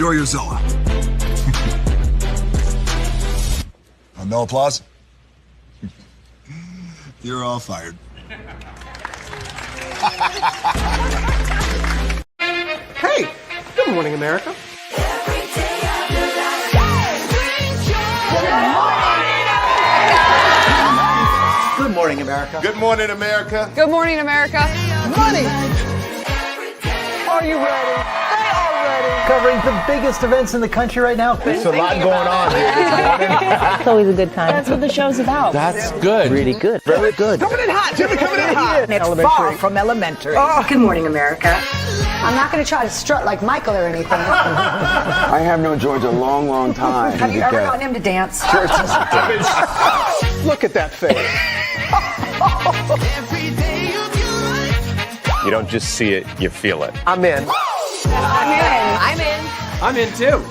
enjoy your Zoa. No applause? You're all fired. Hey, good morning, America. Good morning, America. Good morning, America. Good morning, America. Money. Are you ready? They are ready. Covering the biggest events in the country right now. There's a lot going on here. It's always a good time. That's what the show's about. That's good. Really good. Very good. Coming in hot, Jimmy, coming in hot. It's far from elementary. Oh, good morning, America. I'm not going to try to strut like Michael or anything. I have known George a long, long time. Have you ever gotten him to dance? Look at that face. You don't just see it, you feel it. I'm in. I'm in. I'm in too.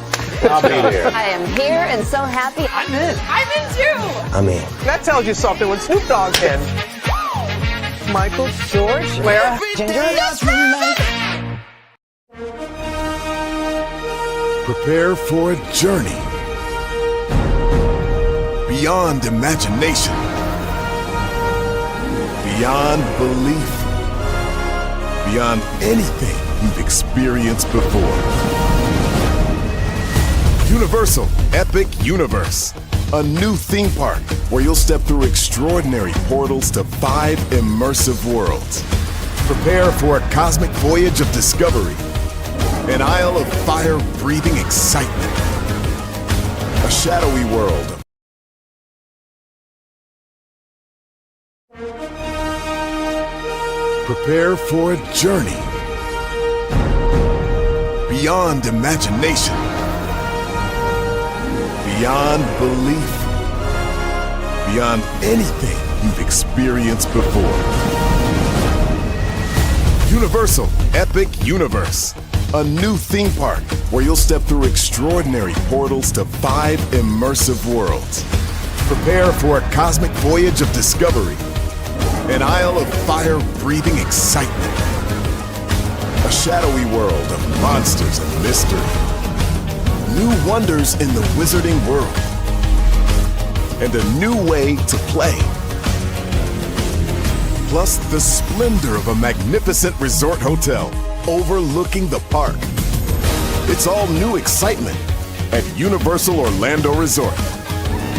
I'll be there. I am here and so happy. I'm in. I'm in too. I'm in. That tells you something when Snoop Dogg's in. Michael, George, Clara, Ginger. Prepare for a journey beyond imagination, beyond belief, beyond anything you've experienced before. Universal Epic Universe, a new theme park where you'll step through extraordinary portals to 5 immersive worlds. Prepare for a cosmic voyage of discovery, an isle of fire-breathing excitement, a shadowy world of prepare for a journey beyond imagination, beyond belief, beyond anything you've experienced before. Universal Epic Universe, a new theme park where you'll step through extraordinary portals to 5 immersive worlds. Prepare for a cosmic voyage of discovery, an isle of fire-breathing excitement, a shadowy world of monsters and mystery, new wonders in the wizarding world, and a new way to play. Plus the splendor of a magnificent resort hotel overlooking the park. It's all new excitement at Universal Orlando Resort.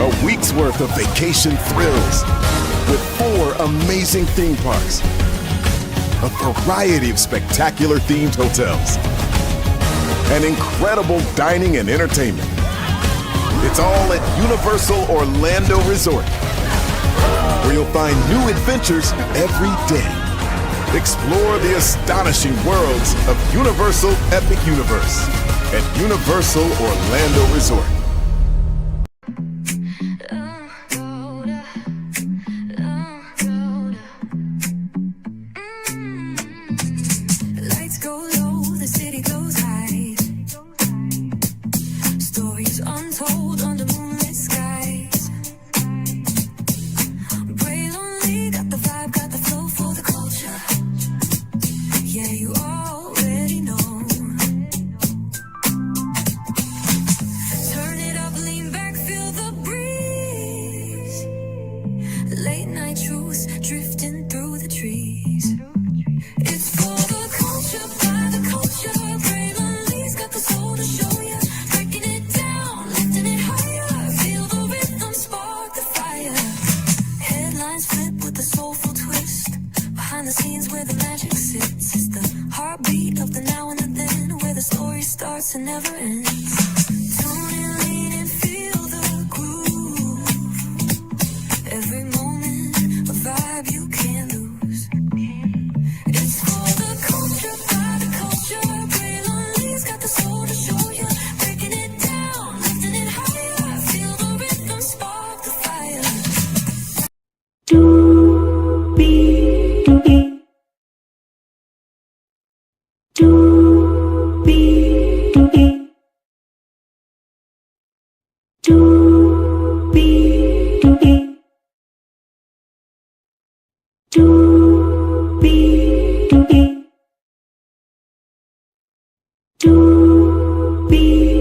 A week's worth of vacation thrills with 4 amazing theme parks, a variety of spectacular themed hotels, and incredible dining and entertainment. It's all at Universal Orlando Resort, where you'll find new adventures every day. Explore the astonishing worlds of Universal Epic Universe at Universal Orlando Resort. Lights go low, the city goes high. Stories untold under moonlit skies. Pray lonely, got the vibe, got the flow for the culture. Yeah, you already know. Turn it up, lean back, feel the breeze. Late night truths drifting through the trees. It's for the culture, by the culture. Pray lonely's got the soul to show ya. Breaking it down, lifting it higher. Feel the rhythm, spark the fire. Headlines flip with a soulful twist. Behind the scenes where the magic sits. It's the heartbeat of the now and the then, where the story starts and never ends. Tune in, lean and feel the groove. Every moment, a vibe you can't lose. It's for the culture, by the culture. Pray lonely's got the soul to show ya. Breaking it down, lifting it higher. Feel the rhythm, spark the fire. To be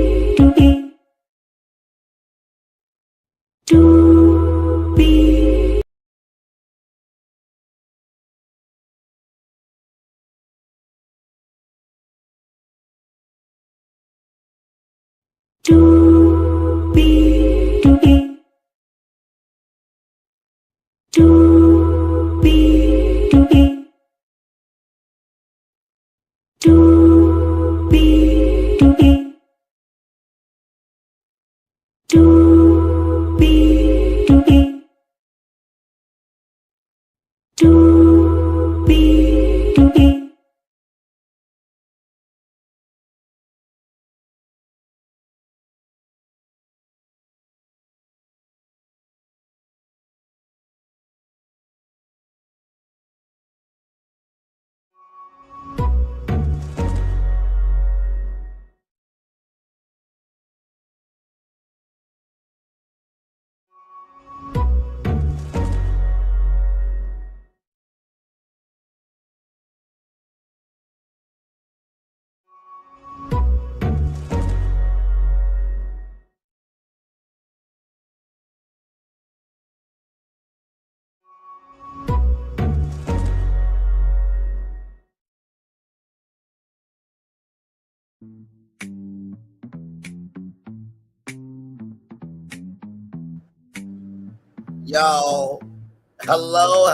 Yo, hello.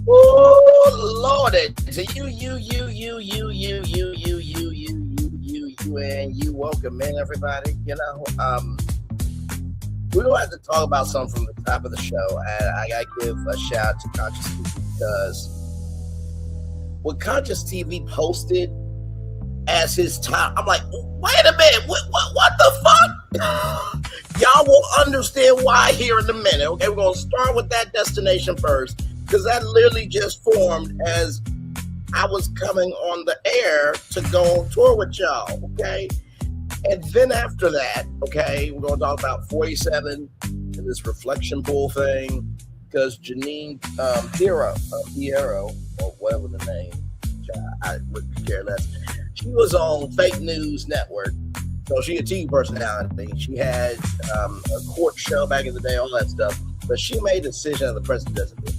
Ooh, Lordy, to you, and you. Welcome in, everybody. We're gonna have to talk about something from the top of the show, and I gotta give a shout out to Conscious TV because what Conscious TV posted as his top, I'm like, wait a minute, what the fuck? Y'all will understand why here in a minute. Okay, we're gonna start with that destination first, because that literally just formed as I was coming on the air to go on tour with y'all, okay? And then after that, okay, we're gonna talk about 47 and this reflection pool thing, because Janine Piero, or whatever the name, I wouldn't care less. She was on Fake News Network, so she a TV personality. She had a court show back in the day, all that stuff. But she made a decision that the president doesn't do.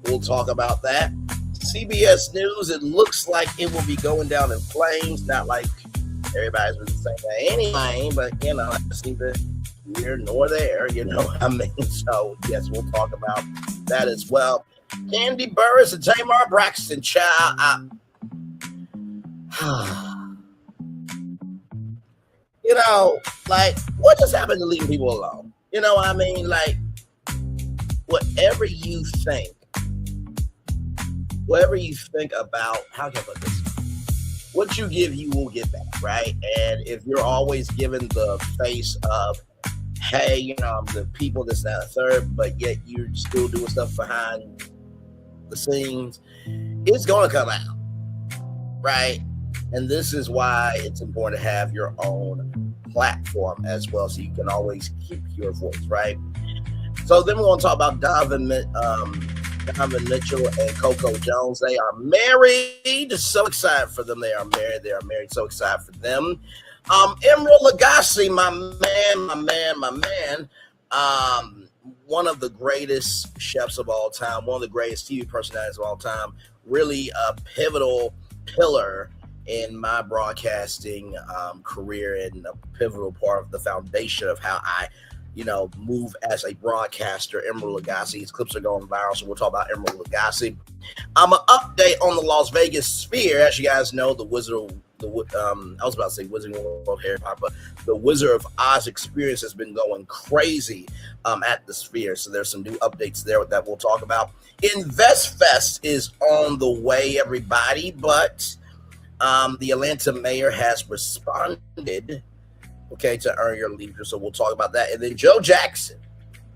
We'll talk about that. CBS News, it looks like it will be going down in flames. Not like everybody's been saying that anyway, but I just need to here nor there, what I mean? So yes, we'll talk about that as well. Kandi Burruss and Tamar Braxton, child. Like, what just happened to leaving people alone? You know what I mean? Like, whatever you think about, how can I put this? What you give, you will get back, right? And if you're always given the face of, hey, I'm the people, this, that, and third, but yet you're still doing stuff behind the scenes, it's going to come out, right? And this is why it's important to have your own platform as well, so you can always keep your voice, right? So then we're going to talk about Donovan Mitchell and Coco Jones. They are married. So excited for them. They are married. So excited for them. Emeril Lagasse, my man. One of the greatest chefs of all time, one of the greatest TV personalities of all time, really a pivotal pillar in my broadcasting career and a pivotal part of the foundation of how I, move as a broadcaster. Emeril Lagasse, his clips are going viral, so we'll talk about Emeril Lagasse. An update on the Las Vegas Sphere. As you guys know, I was about to say Wizard of Harry Potter, but the Wizard of Oz experience has been going crazy at the Sphere. So there's some new updates there that we'll talk about. InvestFest is on the way, everybody, but the Atlanta mayor has responded, to Earn Your Leisure. So we'll talk about that. And then Joe Jackson,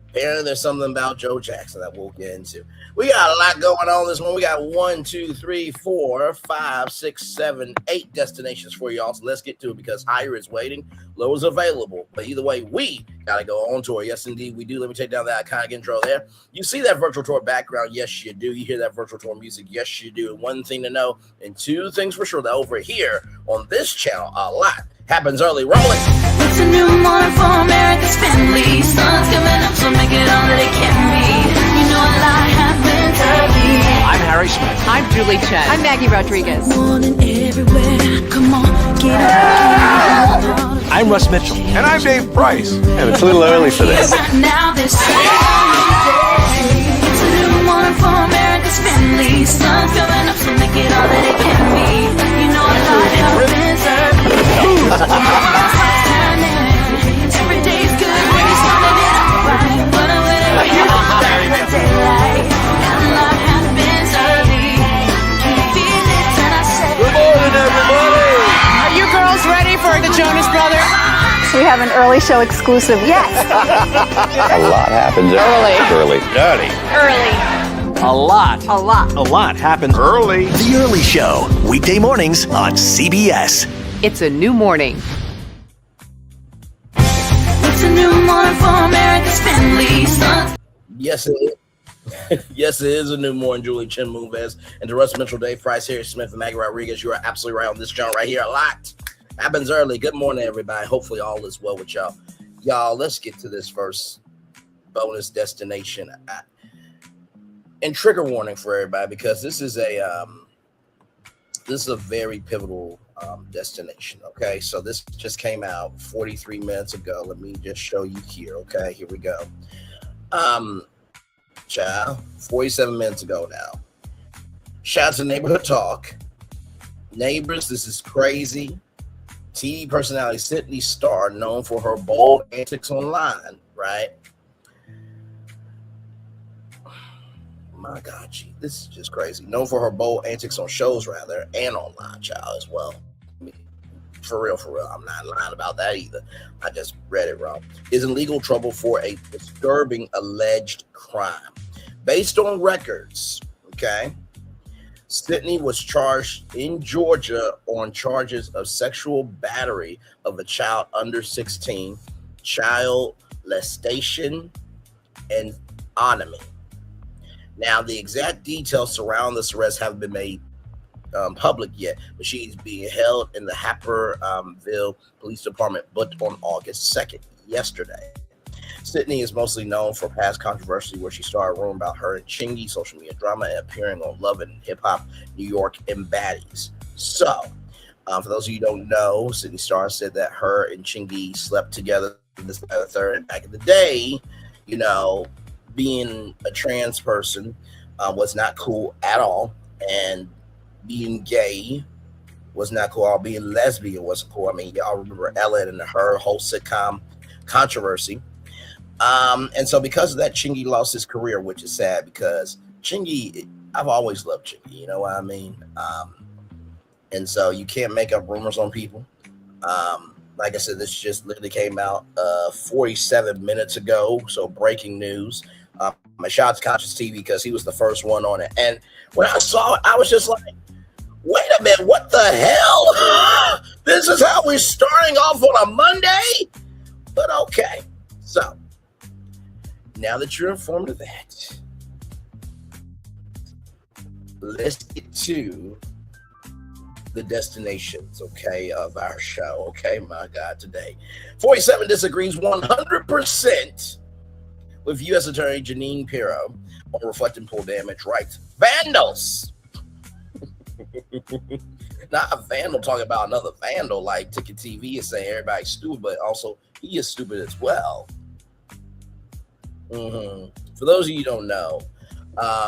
Apparently, there's something about Joe Jackson that we'll get into. We got a lot going on this one. We got 1, 2, 3, 4, 5, 6, 7, 8 destinations for y'all. So let's get to it because higher is waiting, low is available. But either way, we got to go on tour. Yes, indeed, we do. Let me take down that iconic intro there. You see that virtual tour background? Yes, you do. You hear that virtual tour music? Yes, you do. And one thing to know, and two things for sure, that over here on this channel, a lot happens early. Roll it. It's a new morning for America's family. Sun's coming up, so make it all that it can be. You know a lot happens early. I'm Harry Smith. I'm Julie Chen. I'm Maggie Rodriguez. Morning everywhere. Come on, get up. I'm Russ Mitchell. And I'm Dave Price. And it's a little early for this. Right now, this it's a new morning for America's family. Sun's coming up, so make it all that it can be. You know a lot happens early. Every day's good when you're starting it off right. But whenever you're in the daylight, and a lot happens early. Can you feel it? And I say, Good morning, everybody. Are you girls ready for the Jonas Brothers? We have an early show exclusive. Yes. A lot happens early. A lot happens Early. The Early Show, weekday mornings on CBS. It's a new morning. it's a new morning for America's family. Sun's Yes, it is. Yes, it is a new morning. Julie Chen Moonves and to Russ Mitchell, Dave Price, Harry Smith, and Maggie Rodriguez. You are absolutely right on this channel right here. A lot happens early. Good morning, everybody. Hopefully, all is well with y'all. Y'all, let's get to this first bonus destination. And trigger warning for everybody because this is a very pivotal destination. Okay, so this just came out 43 minutes ago. Let me just show you here. Okay, here we go. Child, 47 minutes ago now. Shout out to Neighborhood Talk. Neighbors, this is crazy. TV personality Sydney Starr, known for her bold antics online, right? My God, this is just crazy. Known for her bold antics on shows, rather, and online, child, as well. I mean, for real. I'm not lying about that either. I just read it wrong. Is in legal trouble for a disturbing alleged crime. Based on records, okay, Sydney was charged in Georgia on charges of sexual battery of a child under 16, child molestation, and sodomy. Now, the exact details surrounding this arrest haven't been made public yet, but she's being held in the Happerville Police Department, booked on August 2nd, yesterday. Sydney is mostly known for past controversy where she started rumor about her and Chingy, social media drama, and appearing on Love and Hip Hop New York and Baddies. So, for those of you who don't know, Sydney Starr said that her and Chingy slept together this third. And back in the day, you know, being a trans person was not cool at all, and being gay was not cool. All being lesbian wasn't cool. I mean, y'all remember Ellen and her whole sitcom controversy. And so because of that, Chingy lost his career, which is sad because Chingy, I've always loved Chingy, you know what I mean? And so you can't make up rumors on people. Like I said, this just literally came out 47 minutes ago. So breaking news. My shout out to Conscious TV because he was the first one on it. And when I saw it, I was just like, wait a minute, what the hell? This is how we're starting off on a Monday? But okay. So, now that you're informed of that, let's get to the destinations, okay, of our show, okay, my God, today. 47 disagrees 100% with U.S. Attorney Janine Pirro on reflecting pool damage rights. Vandals! Not a vandal talking about another vandal like Ticket TV is saying everybody's stupid, but also he is stupid as well. For those of you who don't know,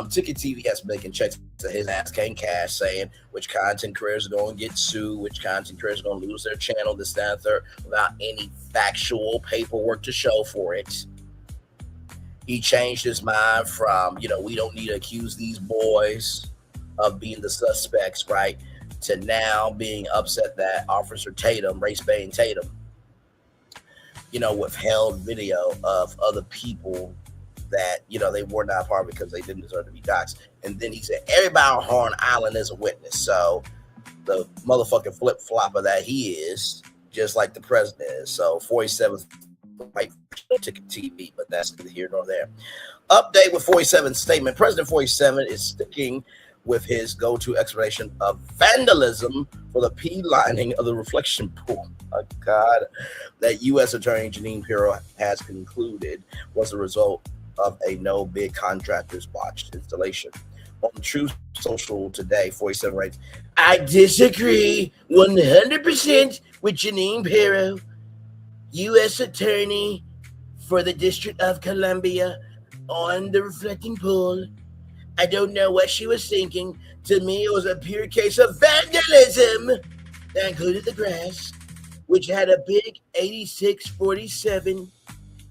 Ticket TV has been making checks to his ass can't cash, saying which content creators are going to get sued, which content creators are going to lose their channel, this, that, and third, without any factual paperwork to show for it. He changed his mind from, you know, we don't need to accuse these boys of being the suspects, right, to now being upset that Officer Tatum, race-baiting Tatum, you know, withheld video of other people that, they were not part of it because they didn't deserve to be doxxed. And then he said, everybody on Horn Island is a witness. So the motherfucking flip-flopper that he is, just like the president is. So 47th white ticket TV, but that's neither here nor there. Update with 47's statement. President 47 is sticking with his go-to explanation of vandalism for the P lining of the reflection pool. Oh, God, that U.S. Attorney Jeanine Pirro has concluded was the result of a no-bid contractor's botched installation. On Truth Social today, 47 writes, I disagree 100% with Jeanine Pirro, U.S. Attorney for the District of Columbia, on the reflecting pool. I don't know what she was thinking. To me, it was a pure case of vandalism that included the grass, which had a big 8647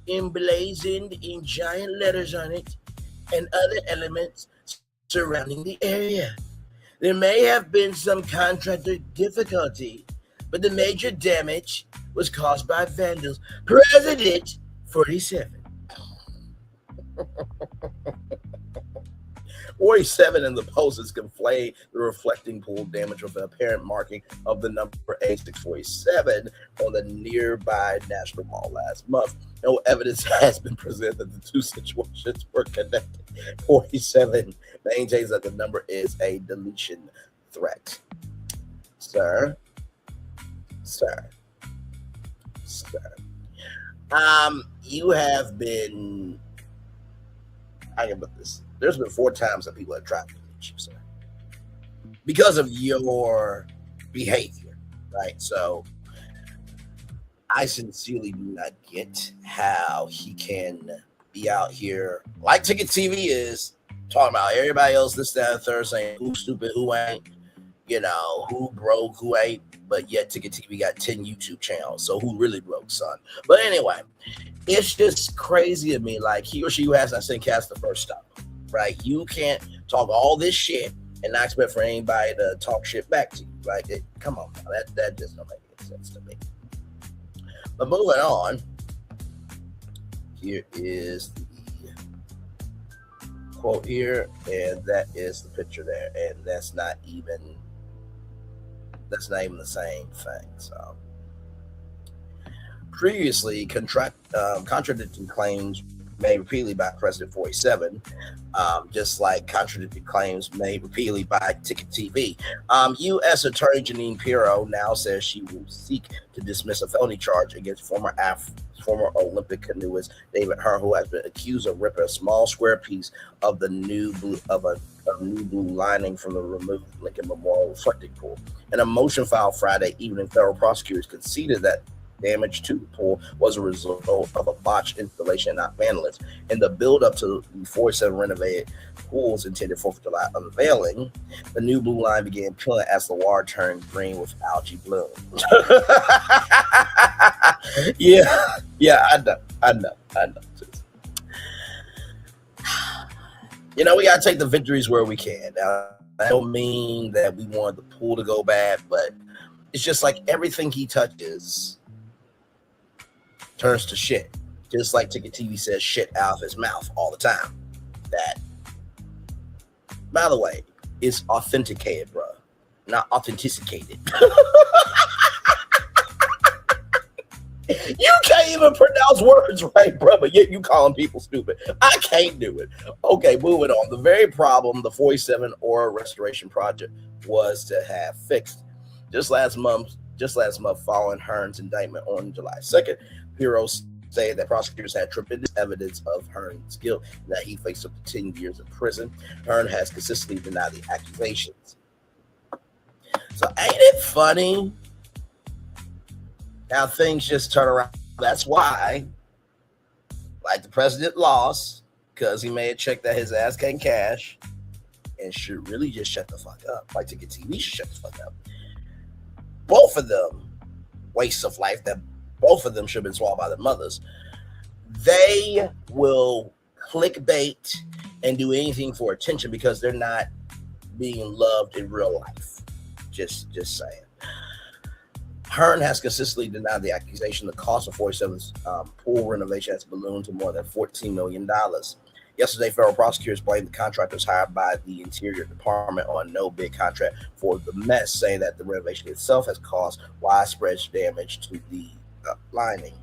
emblazoned in giant letters on it, and other elements surrounding the area. There may have been some contractor difficulty, but the major damage was caused by vandals. President 47. 47 in the post is conflated the reflecting pool damage with an apparent marking of the number 8647 on the nearby National Mall last month. No evidence has been presented that the two situations were connected. 47 maintains that the number is a deletion threat. Sir. You have been, I can put this. There's been 4 times that people have tried to delete you, sir, because of your behavior, right? So I sincerely do not get how he can be out here like Ticket TV is talking about everybody else, this, that, and third, saying who's stupid, who ain't, who broke, who ain't, but yet Ticket TV got 10 YouTube channels. So who really broke, son? But anyway, it's just crazy to me. Like, he or she who has not seen cast the first stop. Right, you can't talk all this shit and not expect for anybody to talk shit back to you. Like, come on, now. That just don't make any sense to me. But moving on, here is the quote here, and that is the picture there, and that's not even the same thing. So, previously, contradicting claims made repeatedly by President 47, just like contradicted claims made repeatedly by Ticket TV. U.S. Attorney Jeanine Pirro now says she will seek to dismiss a felony charge against former Olympic canoeist David Hearn, who has been accused of ripping a small square piece of the new blue lining from the removed Lincoln Memorial reflecting pool. In a motion filed Friday evening, federal prosecutors conceded that damage to the pool was a result of a botched installation, not vandalism. In the build-up to the 47 renovated pool's intended 4th of July unveiling, the new blue line began peeling as the water turned green with algae bloom. I know. We gotta take the victories where we can. Now, I don't mean that we want the pool to go bad, but it's just like everything he touches turns to shit. Just like Ticket TV says shit out of his mouth all the time. That, by the way, is authenticated, bro. Not authenticated. You can't even pronounce words right, bro, but yet you calling people stupid. I can't do it. Okay, moving on. The very problem the 47 Aura restoration project was to have fixed. Just last month, following Hearn's indictment on July 2nd, Pirro said that prosecutors had tremendous evidence of Hearn's guilt and that he faced up to 10 years in prison. Hearn has consistently denied the accusations. So ain't it funny how things just turn around? That's why, like, the president lost because he made a check that his ass can't cash and should really just shut the fuck up. Like Ticket TV should shut the fuck up. Both of them wastes of life that both of them should have been swallowed by their mothers. They will clickbait and do anything for attention because they're not being loved in real life. Just saying. Hearn has consistently denied the accusation. The cost of 47's pool renovation has ballooned to more than $14 million. Yesterday, federal prosecutors blamed the contractors hired by the Interior Department on a no-bid contract for the mess, saying that the renovation itself has caused widespread damage to the lining.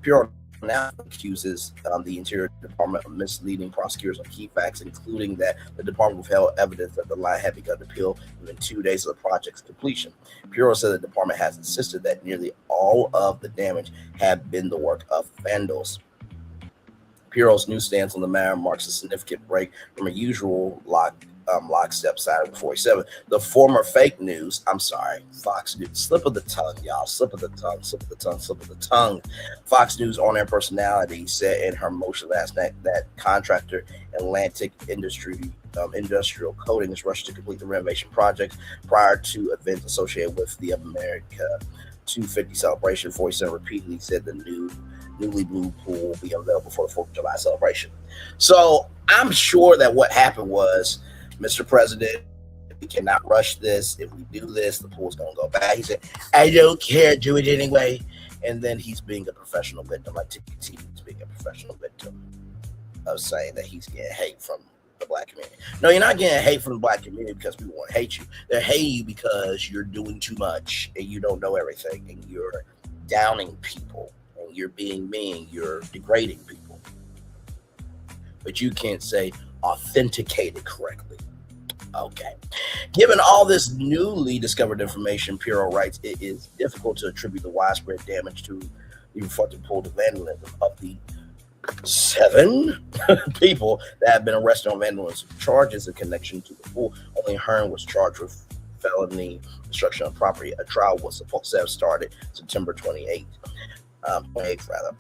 Bureau now accuses the Interior Department of misleading prosecutors on key facts, including that the department withheld evidence that the line had begun to peel within 2 days of the project's completion. Bureau said the department has insisted that nearly all of the damage had been the work of vandals. Bureau's new stance on the matter marks a significant break from a usual lockstep side of 47. The former fake news, Fox News, slip of the tongue, y'all, slip of the tongue. Fox News on-air personality said in her motion last night that contractor Atlantic Industrial Coatings rushed to complete the renovation project prior to events associated with the America 250 celebration. 47 repeatedly said the newly blue pool will be available for the 4th of July celebration. So I'm sure that what happened was, Mr. President, we cannot rush this. If we do this, the pool's going to go bad. He said, I don't care, do it anyway. And then he's being a professional victim, like TKT is being a professional victim of saying that he's getting hate from the black community. No, you're not getting hate from the black community because people want to hate you. They're hating you because you're doing too much and you don't know everything and you're downing people and you're being mean, you're degrading people. But you can't say authenticated correctly. Okay. Given all this newly discovered information, Bureau writes, it is difficult to attribute the widespread damage to the reflected pool to vandalism of the 7 people that have been arrested on vandalism charges in connection to the pool. Only Hearn was charged with felony destruction of property. A trial was supposed to have started September 28th.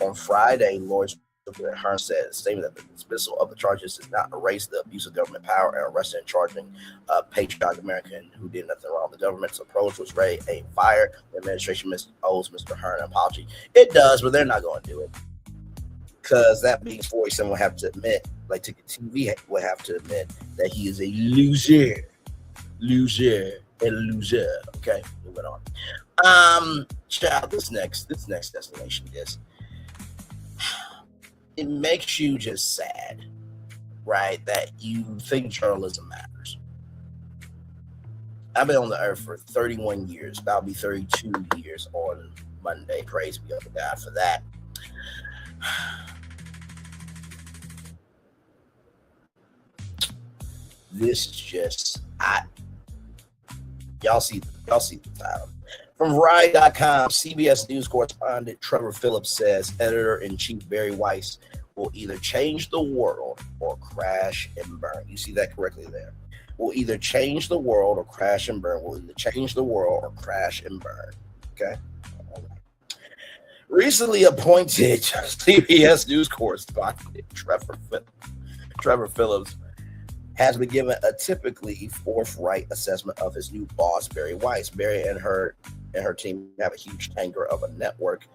On Friday, lawyers Hearn said in a statement that the dismissal of the charges does not erase the abuse of government power and arresting and charging a patriotic American who did nothing wrong. The government's approach was ready to fire. The administration owes Mr. Hearn an apology. It does, but they're not going to do it because that means 47 will have to admit, like TV will have to admit that he is a loser. Okay, moving on. Child, this next destination is. It makes you just sad, right? That you think journalism matters. I've been on the earth for 31 years. That'll be 32 years on Monday. Praise be unto God for that. This just, y'all see the title. From Variety.com, CBS News correspondent Trevor Phillips says editor-in-chief Barry Weiss will either change the world or crash and burn. You see that correctly there. Will either change the world or crash and burn. Will either change the world or crash and burn. Okay? Recently appointed CBS News correspondent Trevor Phillips has been given a typically forthright assessment of his new boss, Barry Weiss. Barry and her team have a huge tanker of a network,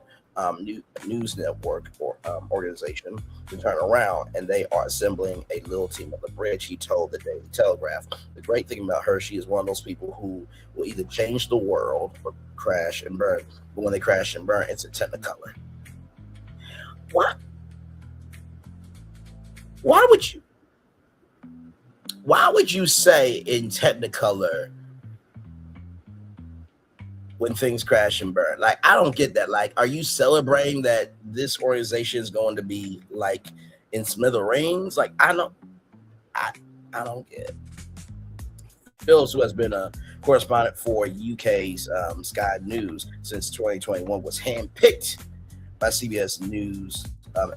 news network or organization to turn around, and they are assembling a little team on the bridge, he told the Daily Telegraph. The great thing about her, she is one of those people who will either change the world or crash and burn. But when they crash and burn, it's a Technicolor. What? Why would you say in Technicolor when things crash and burn? Like, I don't get that. Like, are you celebrating that this organization is going to be like in smithereens? Like, I don't get it. Phillips, who has been a correspondent for UK's Sky News since 2021, was handpicked by CBS News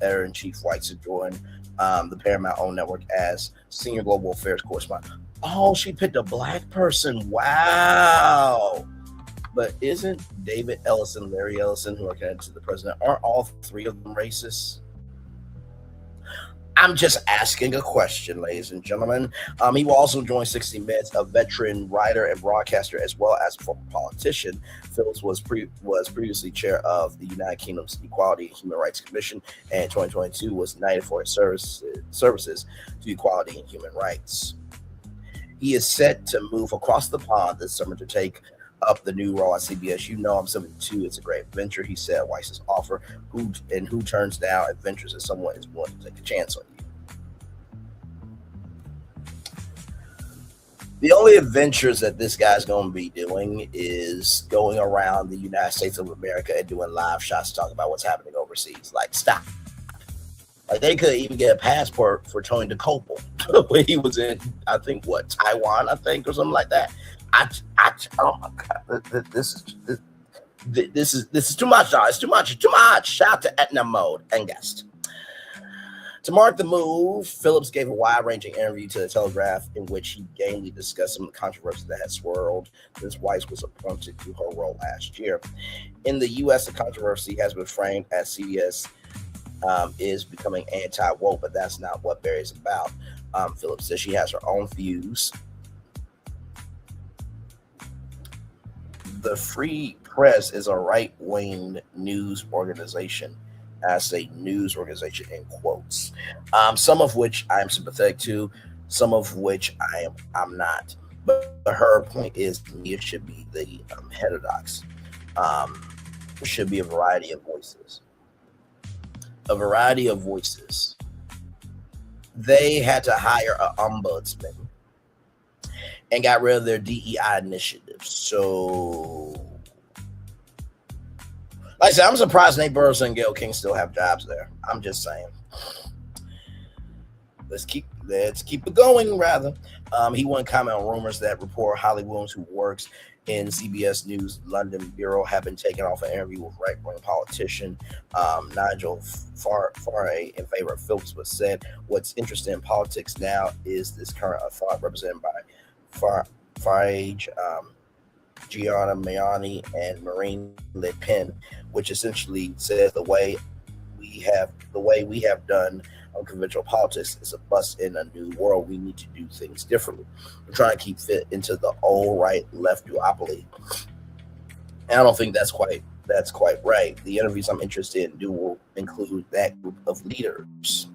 editor-in-chief Weiss to join the Paramount-owned network as senior global affairs correspondent. Oh, she picked a black person. Wow. But isn't David Ellison, Larry Ellison, who are connected to the president, aren't all 3 of them racist? I'm just asking a question, ladies and gentlemen. He will also join 60 Minutes, a veteran writer and broadcaster, as well as a former politician. Phillips was previously chair of the United Kingdom's Equality and Human Rights Commission, and in 2022 was knighted for his services to equality and human rights. He is set to move across the pond this summer to take up the new role at CBS. You know I'm 72. It's a great venture, he said. Weiss's offer. Who turns down adventures if someone is willing to take a chance on you? The only adventures that this guy's going to be doing is going around the United States of America and doing live shots talking about what's happening overseas. Like, stop. Like, they could even get a passport for Tony DeCopel when he was in, I think, Taiwan, I think, or something like that. Oh my God, this is too much, y'all. It's too much. Shout out to Etna Mode and guest. To mark the move, Phillips gave a wide-ranging interview to The Telegraph in which he gamely discussed some of the controversy that had swirled since Weiss was appointed to her role last year. In the U.S., the controversy has been framed as CBS is becoming anti-woke, but that's not what Barry's about. Phillips says she has her own views. The Free Press is a right-wing news organization. I say news organization in quotes, some of which I'm sympathetic to, some of which I'm not. But her point is it should be the heterodox. There should be a variety of voices. They had to hire an ombudsman and got rid of their DEI initiative. So, like I said, I'm surprised Nate Burruss and Gayle King still have jobs there. I'm just saying. Let's keep it going, rather. He wouldn't comment on rumors that report Holly Williams, who works in CBS News London Bureau, have been taken off an interview with right-wing politician Nigel Farage in favor of Phillips, but said what's interesting in politics now is this current thought represented by Farage, Gianna Mayani, and Marine Le Pen, which essentially says the way we have done unconventional politics is a bust in a new world. We need to do things differently. We're trying to keep fit into the old right-left duopoly. And I don't think that's quite right. The interviews I'm interested in will include that group of leaders.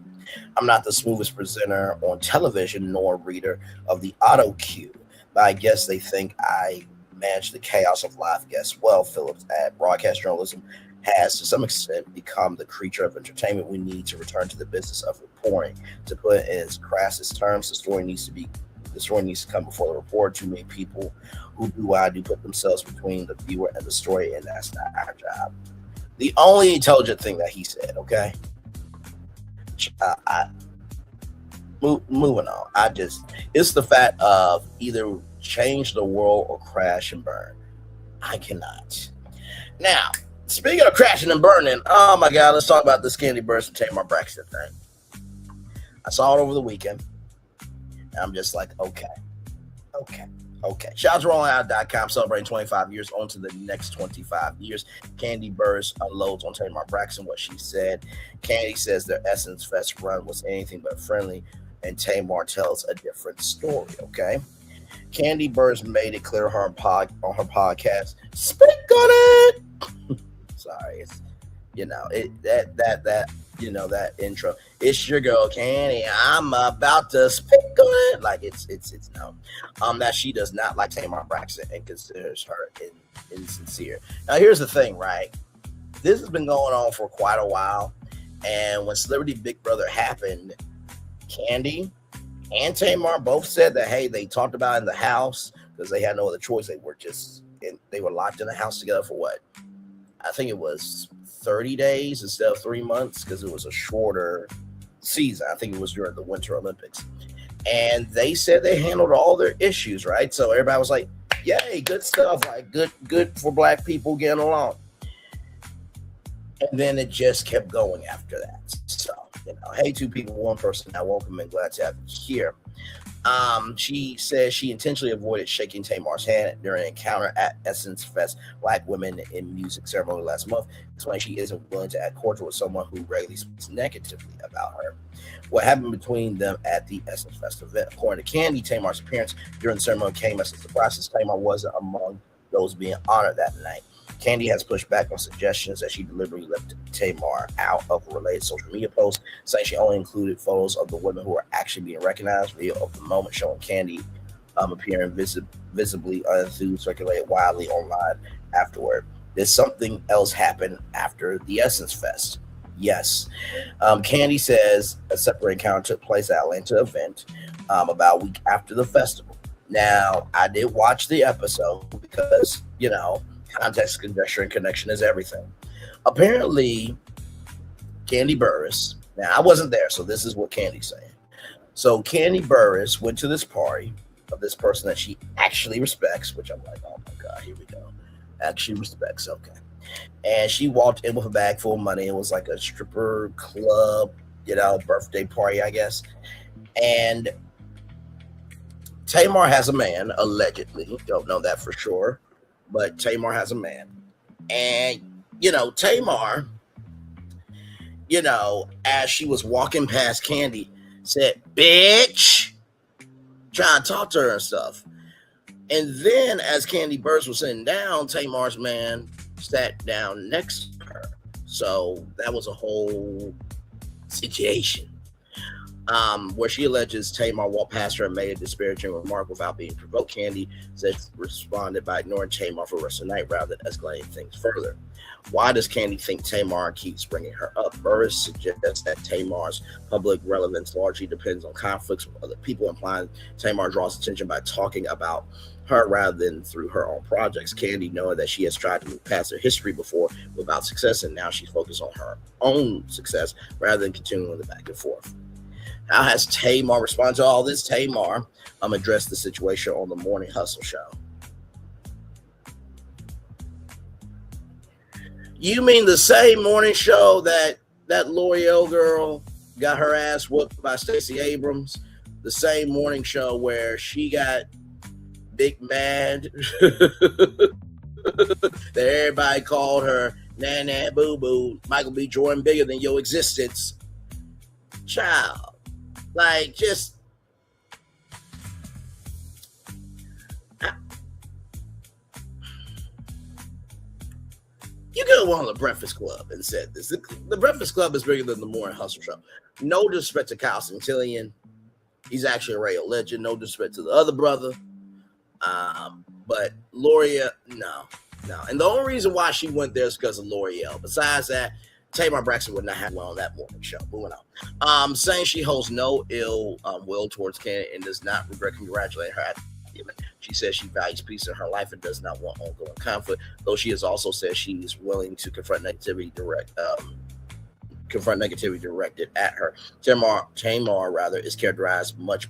I'm not the smoothest presenter on television nor reader of the auto cue, but I guess they think I manage the chaos of live guests well. Phillips at broadcast journalism has to some extent become the creature of entertainment. We need to return to the business of reporting. To put it in its crassest terms, the story needs to come before the reporter. Too many people who do what I do put themselves between the viewer and the story, and that's not our job. The only intelligent thing that he said, okay? Moving on. It's the fact of either change the world or crash and burn. I cannot. Now, speaking of crashing and burning, oh my God, let's talk about this Kandi Burruss and Tamar Braxton thing. I saw it over the weekend. And I'm just like, okay. Shout out to RollingOut.com celebrating 25 years on to the next 25 years. Kandi Burruss unloads on Tamar Braxton what she said. Kandi says their Essence Fest run was anything but friendly, and Tamar tells a different story, okay? Kandi Burruss made it clear on her podcast, speak on it. Sorry, it's that intro. It's your girl Kandi. I'm about to speak on it. Like it's no. That she does not like Tamar Braxton and considers her insincere. Now here's the thing, right? This has been going on for quite a while, and when Celebrity Big Brother happened, Kandi and Tamar both said that, hey, they talked about it in the house because they had no other choice. They were locked in the house together for what? I think it was 30 days instead of 3 months because it was a shorter season. I think it was during the Winter Olympics. And they said they handled all their issues, right? So everybody was like, yay, good stuff. Like good for Black people getting along. And then it just kept going after that. So, hey, two people, one person. Now, welcome and glad to have you here. She says she intentionally avoided shaking Tamar's hand during an encounter at Essence Fest Black Women in Music ceremony last month, explaining she isn't willing to act cordial with someone who regularly speaks negatively about her. What happened between them at the Essence Fest event? According to Kandi, Tamar's appearance during the ceremony came as a surprise, since Tamar wasn't among those being honored that night. Kandi has pushed back on suggestions that she deliberately left Tamar out of a related social media post, saying she only included photos of the women who are actually being recognized. Video of the moment showing Kandi appearing visibly unenthused circulated widely online afterward. Did something else happen after the Essence Fest? Yes. Kandi says a separate encounter took place at Atlanta event about a week after the festival. Now, I did watch the episode because, context, conjecture, and connection is everything. Apparently, Kandi Burruss, now I wasn't there, so this is what Kandi's saying. So Kandi Burruss went to this party of this person that she actually respects, which I'm like, oh my God, here we go. Actually respects, okay. And she walked in with a bag full of money. It was like a stripper club, birthday party, I guess. And Tamar has a man, allegedly. Don't know that for sure. But Tamar has a man. And, Tamar, as she was walking past Kandi, said, bitch, trying to talk to her and stuff. And then as Kandi Burruss was sitting down, Tamar's man sat down next to her. So that was a whole situation. Where she alleges Tamar walked past her and made a disparaging remark without being provoked. Kandi said responded by ignoring Tamar for the rest of the night rather than escalating things further. Why does Kandi think Tamar keeps bringing her up? Burruss suggests that Tamar's public relevance largely depends on conflicts with other people, implying Tamar draws attention by talking about her rather than through her own projects. Kandi, knowing that she has tried to move past her history before without success, and now she's focused on her own success rather than continuing the back and forth. How has Tamar responded to all this? Tamar addressed the situation on the Morning Hustle show. You mean the same morning show that L'Oreal girl got her ass whooped by Stacey Abrams? The same morning show where she got big mad that everybody called her nah boo boo, Michael B. Jordan bigger than your existence. Child. Like, just you could have went on the Breakfast Club and said this. The Breakfast Club is bigger than the Morning Hustle show. No disrespect to Kyle Santillian. He's actually a radio legend. No disrespect to the other brother. But L'Oreal, no. And the only reason why she went there is because of L'Oreal. Besides that, Tamar Braxton would not have won on that morning show. Moving on. Saying she holds no ill will towards Kandi and does not regret congratulating her at the event. She says she values peace in her life and does not want ongoing conflict, though she has also said she is willing to confront negativity directed at her. Tamar has characterized much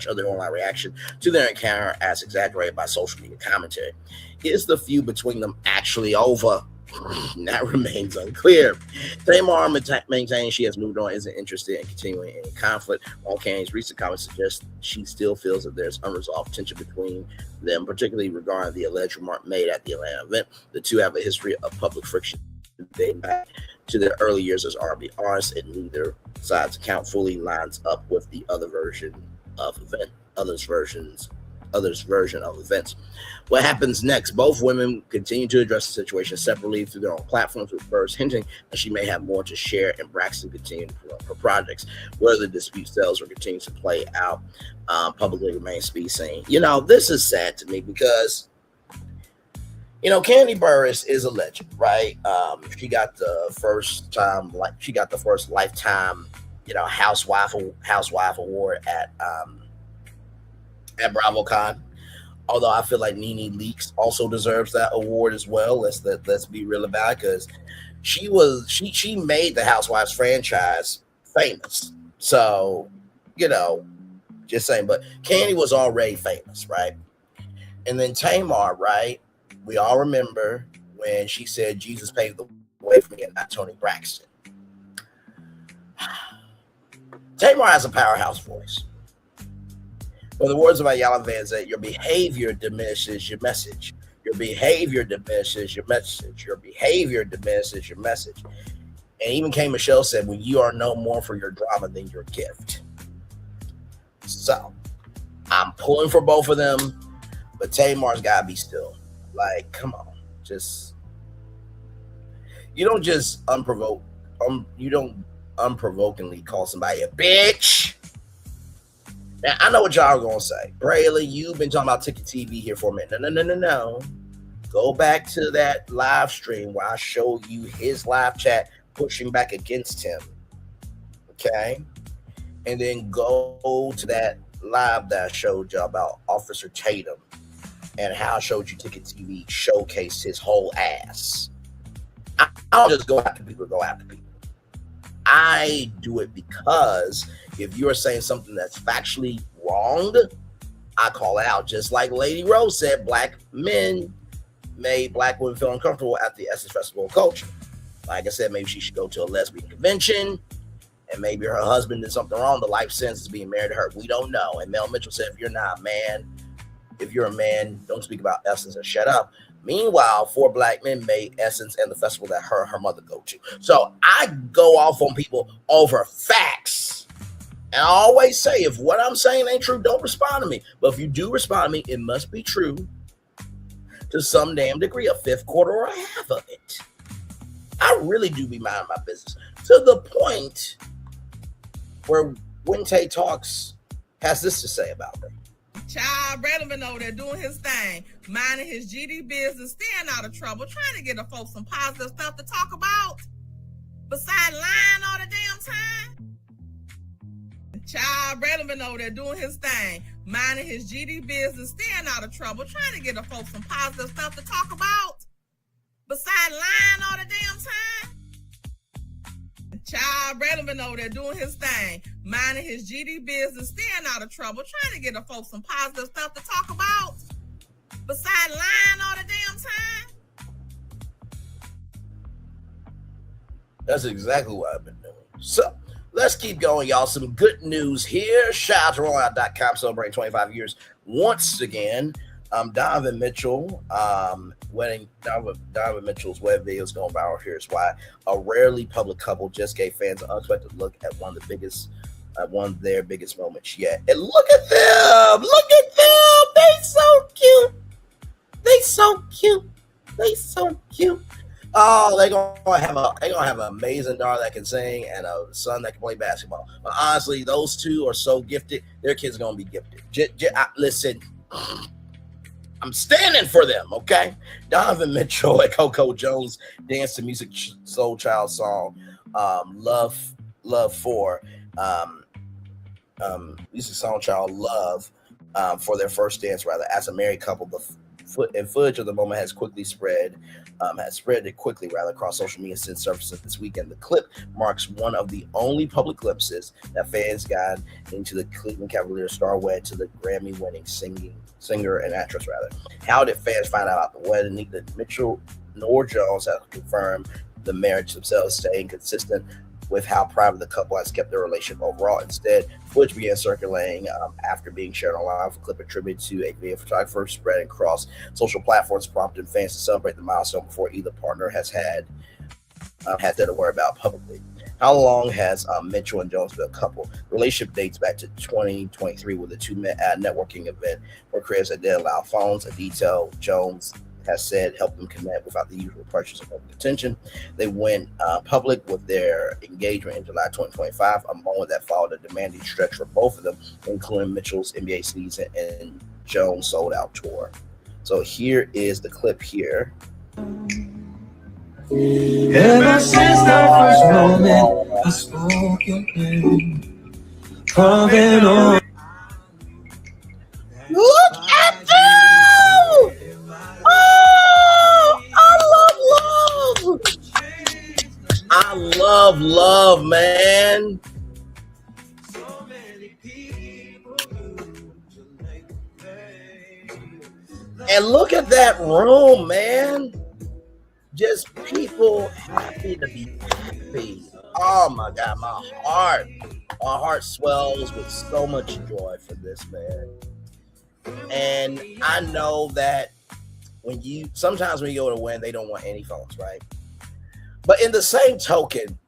of their online reaction to their encounter as exaggerated by social media commentary. Is the feud between them actually over? That remains unclear. Tamar maintains she has moved on, isn't interested in continuing any conflict. While Kandi's recent comments suggest she still feels that there's unresolved tension between them, particularly regarding the alleged remark made at the Atlanta event. The two have a history of public friction dating back to their early years as R&B artists, and neither side's account fully lines up with the other's version of events. What happens next? Both women continue to address the situation separately through their own platforms, with Burruss hinting that she may have more to share and Braxton continuing to promote her projects. Whether the dispute sells or continues to play out publicly remains to be seen. This is sad to me because Kandi Burruss is a legend, right? She got the first lifetime, housewife award at BravoCon. Although I feel like Nene Leakes also deserves that award as well. Let's be real about it, because she made the Housewives franchise famous. So, just saying. But Kandi was already famous, right? And then Tamar, right? We all remember when she said Jesus paved the way for me and not Toni Braxton. Tamar has a powerhouse voice. For the words of Ayala Van Zant, your behavior diminishes your message. Your behavior diminishes your message. Your behavior diminishes your message. And even K. Michelle said, when you are no more for your drama than your gift. So, I'm pulling for both of them, but Tamar's got to be still. Like, come on. You don't just unprovokingly call somebody a bitch. Now, I know what y'all are going to say. Braylon, you've been talking about Ticket TV here for a minute. No. Go back to that live stream where I show you his live chat pushing back against him. Okay? and then go to that live that I showed you about Officer Tatum and how I showed you Ticket TV showcased his whole ass. I don't just go after people to go after people. I do it because if you're saying something that's factually wrong, I call it out. Just like Lady Rose said, black men made black women feel uncomfortable at the Essence Festival of Culture. Like I said, maybe she should go to a lesbian convention, and maybe her husband did something wrong. The life sentence is being married to her. We don't know. And Mel Mitchell said, if you're not a man, if you're a man, don't speak about Essence and shut up. Meanwhile, 4 black men made Essence and the festival that her mother go to. So I go off on people over facts. And I always say, if what I'm saying ain't true, don't respond to me. But if you do respond to me, it must be true to some damn degree, a fifth, quarter, or a half of it. I really do be minding my business to the point where Wente Talks has this to say about her. Child, Redman over there doing his thing, minding his GD business, staying out of trouble, trying to get the folks some positive stuff to talk about, besides lying all the damn time. Child, Redman over there doing his thing, minding his GD business, staying out of trouble, trying to get the folks some positive stuff to talk about, besides lying all the damn time. Child, Redman over there doing his thing, minding his GD business, staying out of trouble, trying to get the folks some positive stuff to talk about, besides lying all the damn time. That's exactly what I've been doing. So let's keep going, y'all. Some good news here. Shout out to rollout.com, celebrating 25 years once again. Donovan Mitchell, Donovan Mitchell's web video is going viral. Here's why. A rarely public couple just gave fans an unexpected look at one of their biggest moments yet. And look at them! Look at them! They so cute! They so cute! They so cute! Oh, they're gonna have an amazing daughter that can sing and a son that can play basketball. But honestly, those two are so gifted. Their kids are gonna be gifted. Listen. I'm standing for them, okay? Donovan Mitchell and Coco Jones danced to Music Soul Child song Love for Music Soul Child Love for their first dance, rather. As a married couple, the footage of the moment has spread quickly across social media since surfacing this weekend. The clip marks one of the only public glimpses that fans got into the Cleveland Cavaliers star wed to the Grammy-winning singer and actress, rather. How did fans find out about the wedding? Neither Mitchell nor Jones have confirmed the marriage themselves, staying consistent with how private the couple has kept their relationship overall. Instead, footage began circulating after being shared online. A clip attributed to a video photographer spreading across social platforms, prompting fans to celebrate the milestone before either partner has had to worry about publicly. How long has Mitchell and Jones been a couple? The relationship dates back to 2023 with a two-man networking event where creators that did allow phones, a detail Jones has said helped them connect without the usual pressures of public attention. They went public with their engagement in July 2025, a moment that followed a demanding stretch for both of them, including Mitchell's NBA season and Jones' sold-out tour. So here is the clip here. Ever since that first moment I spoke your name, from then on. Look at them! Oh, I love love, man. And look at that room, man. Just people happy to be happy. Oh my God, my heart swells with so much joy for this, man. And I know that sometimes when you go to win, they don't want any phones, right? But in the same token,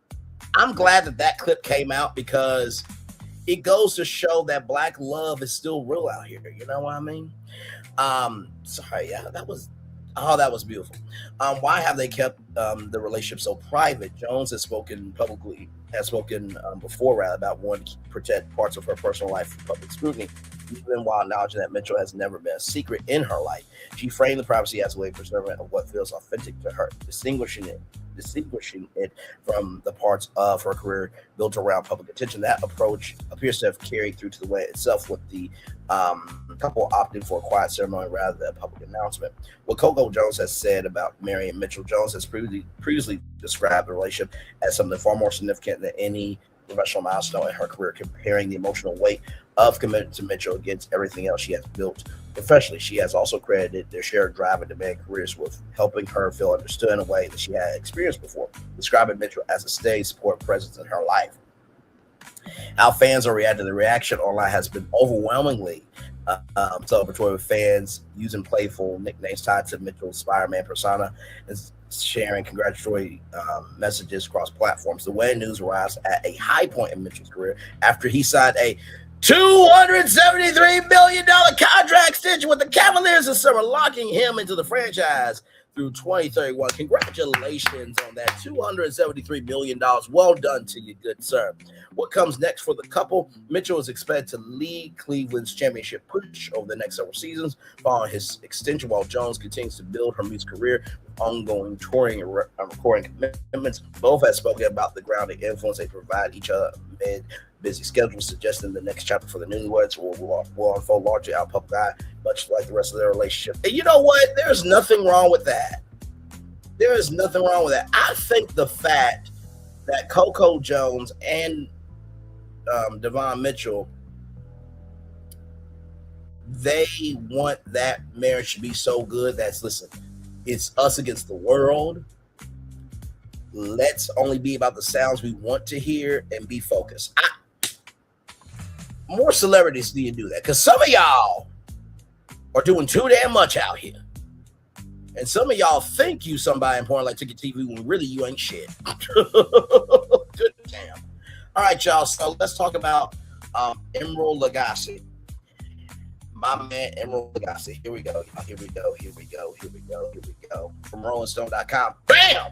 I'm glad that clip came out because it goes to show that Black love is still real out here. You know what I mean? Sorry, yeah, that was beautiful. Why have they kept the relationship so private? Jones has spoken publicly has spoken before about wanting to protect parts of her personal life from public scrutiny, even while acknowledging that Mitchell has never been a secret in her life. She framed the privacy as a way of preserving of what feels authentic to her, distinguishing it from the parts of her career built around public attention. That approach appears to have carried through to the wedding itself, with the couple opting for a quiet ceremony rather than a public announcement. What Coco Jones has said about Mary and Mitchell, Jones has previously described the relationship as something far more significant than any professional milestone in her career, comparing the emotional weight of commitment to Mitchell against everything else she has built professionally. She has also credited their shared drive and demand careers with helping her feel understood in a way that she had experienced before, describing Mitchell as a steady support presence in her life. How fans are reacting, the reaction online has been overwhelmingly celebratory, with fans using playful nicknames tied to Mitchell's Spider-Man persona and sharing congratulatory messages across platforms. The wedding news arrives at a high point in Mitchell's career after he signed a $273 million contract extension with the Cavaliers this summer, locking him into the franchise through 2031. Congratulations on that $273 million. Well done to you, good sir. What comes next for the couple? Mitchell is expected to lead Cleveland's championship push over the next several seasons following his extension, while Jones continues to build her music career with ongoing touring and recording commitments. Both have spoken about the grounding influence they provide each other amid busy schedules, suggesting the next chapter for the newlyweds will unfold largely out of public eye, much like the rest of their relationship. And you know what? There's nothing wrong with that. There is nothing wrong with that. I think the fact that Coco Jones and Devon Mitchell, they want that marriage to be so good that's, listen, it's us against the world. Let's only be about the sounds we want to hear and be focused. More celebrities need to do that, because some of y'all are doing too damn much out here. And some of y'all think you somebody important like Ticket TV when really you ain't shit. Good damn. All right, y'all. So let's talk about Emeril Lagasse. My man, Emeril Lagasse. Here we go. Here we go. From RollingStone.com. Bam!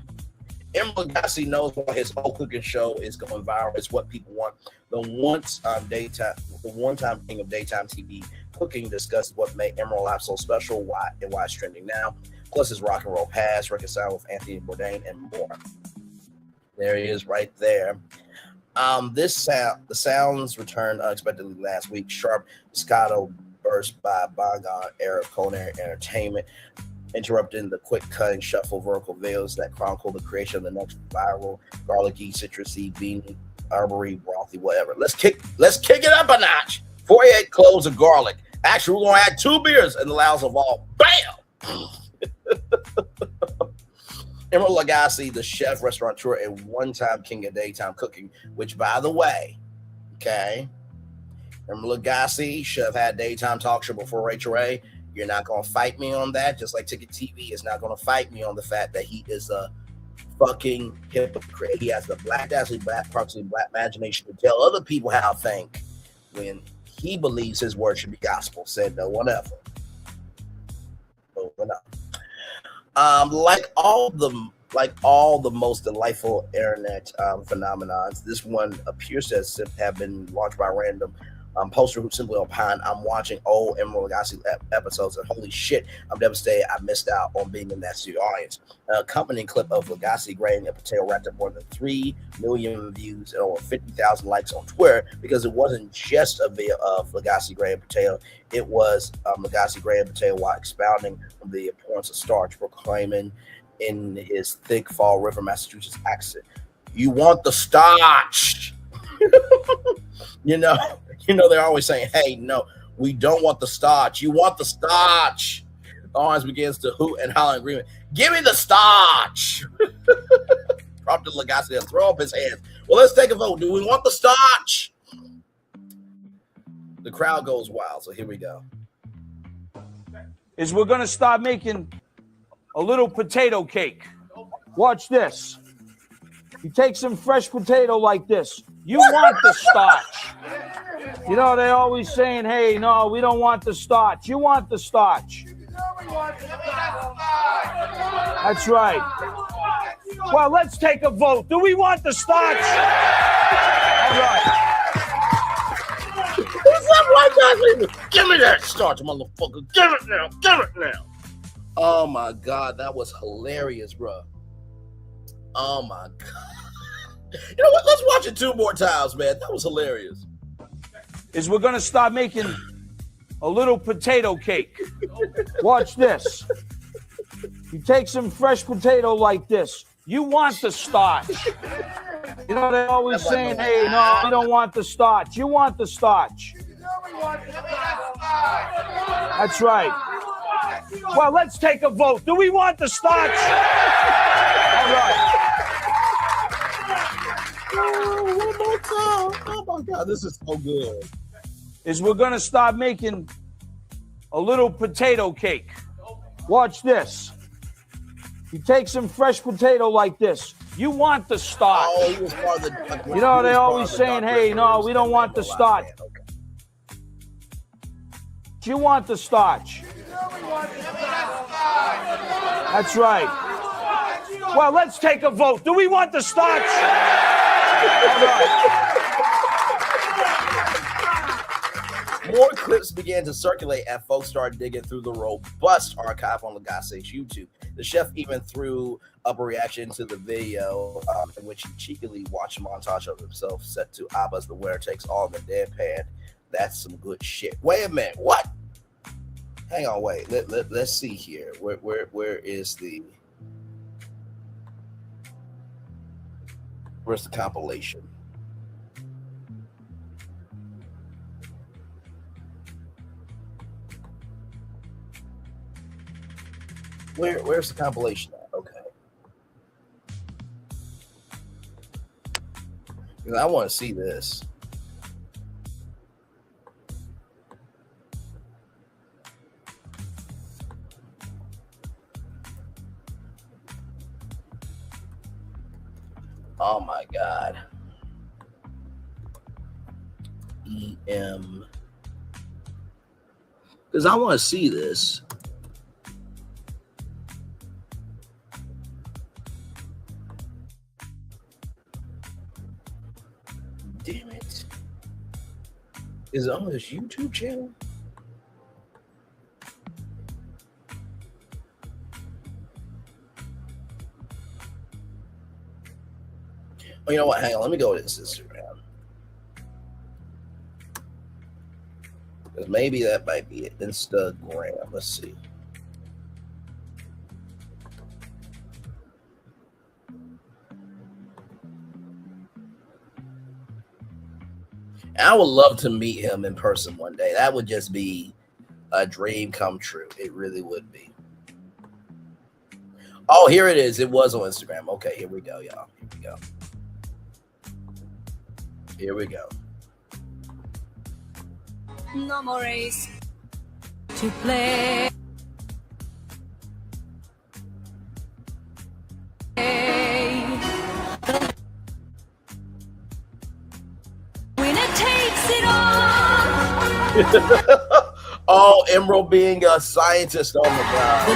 Emeril Lagasse knows why his whole cooking show is going viral. It's what people want. The one-time king of daytime TV cooking discusses what made Emeril life so special, why it's trending now. Plus his rock and roll past, reconciled with Anthony Bourdain, and more. There he is, right there. The sounds returned unexpectedly last week. Sharp staccato burst by bygone era of culinary entertainment, interrupting the quick cutting shuffle vertical veils that chronicle the creation of the next viral garlicky, citrusy, beany, arbory, brothy, whatever. Let's kick it up a notch. 48 cloves of garlic. Actually, we're gonna add 2 beers in the loudest of all. Bam! Emeril Lagasse, the chef, restaurateur, and one-time king of daytime cooking, which, by the way, okay, Emeril Lagasse should have had daytime talk show before Rachel Ray. You're not going to fight me on that, just like Ticket TV is not going to fight me on the fact that he is a fucking hypocrite. He has the black imagination to tell other people how to think when he believes his word should be gospel. Said no one ever. Moving on. Like all the most delightful internet phenomenons, this one appears to have been launched by a random poster who simply opined, "I'm watching old Emeril Lagasse episodes and holy shit, I'm devastated I missed out on being in that studio audience." An accompanying clip of Lagasse grating a potato racked up more than 3 million views and over 50,000 likes on Twitter, because it wasn't just a video of Lagasse grating potato. It was Lagasse grating potato while expounding on the importance of starch, proclaiming in his thick Fall River, Massachusetts accent, "You want the starch." You know, they're always saying, "Hey, no, we don't want the starch. You want the starch." The audience begins to hoot and holler in agreement. "Give me the starch." Prompted Lagasse to throw up his hands. "Well, let's take a vote. Do we want the starch?" The crowd goes wild. So here we go. Is we're going to start making a little potato cake. Watch this. You take some fresh potato like this. You want the starch. You know, they're always saying, "Hey, no, we don't want the starch." You want the starch. That's right. Well, let's take a vote. Do we want the starch? What's up, white guy? Give me that starch, motherfucker. Give it now. Give it now. Oh my God, that was hilarious, bro. Oh my God. You know what? Let's watch it 2 more times, man. That was hilarious. Is we're gonna start making a little potato cake. Watch this. You take some fresh potato like this. You want the starch. You know, they're always saying, hey, no, we don't want the starch. You want the starch. That's right. Well, let's take a vote. Do we want the starch? All right. Oh, one more time. Oh my God, this is so good. Is we're gonna start making a little potato cake. Watch this. You take some fresh potato like this. You want the starch. Oh, he was part of the, you know, they're always saying, hey, no, we don't want the starch. Okay. You want the starch. That's right. Well, let's take a vote. Do we want the starch? All right. More clips began to circulate as folks started digging through the robust archive on Lagasse's YouTube. The chef even threw up a reaction to the video in which he cheekily watched a montage of himself set to Abba's The Winner Takes All in the deadpan. That's some good shit. Wait a minute. What? Hang on, wait. Let's see here. Where's the compilation? Where's the compilation at? Okay. Because I want to see this. Oh my God. EM. Because I want to see this. Damn it. Is it on his YouTube channel? Oh, you know what? Hang on. Let me go to his Instagram. Because maybe that might be it. Instagram. Let's see. I would love to meet him in person one day. That would just be a dream come true. It really would be. Oh, here it is. It was on Instagram. Okay, here we go, y'all. Here we go. Here we go. No more race to play. Oh, Emeril being a scientist. Oh my God.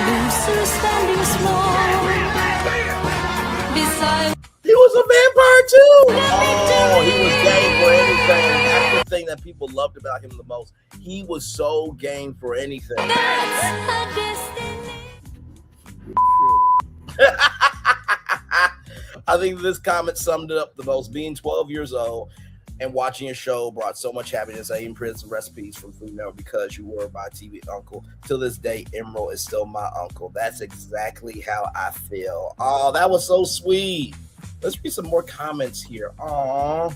He was a vampire too. Oh, he was game for anything. That's the thing that people loved about him the most. He was so game for anything. I think this comment summed it up the most. Being 12 years old and watching a show brought so much happiness. I even printed some recipes from Food Network because you were my TV uncle. Till this day, Emeril is still my uncle. That's exactly how I feel. Oh, that was so sweet. Let's read some more comments here. Aww.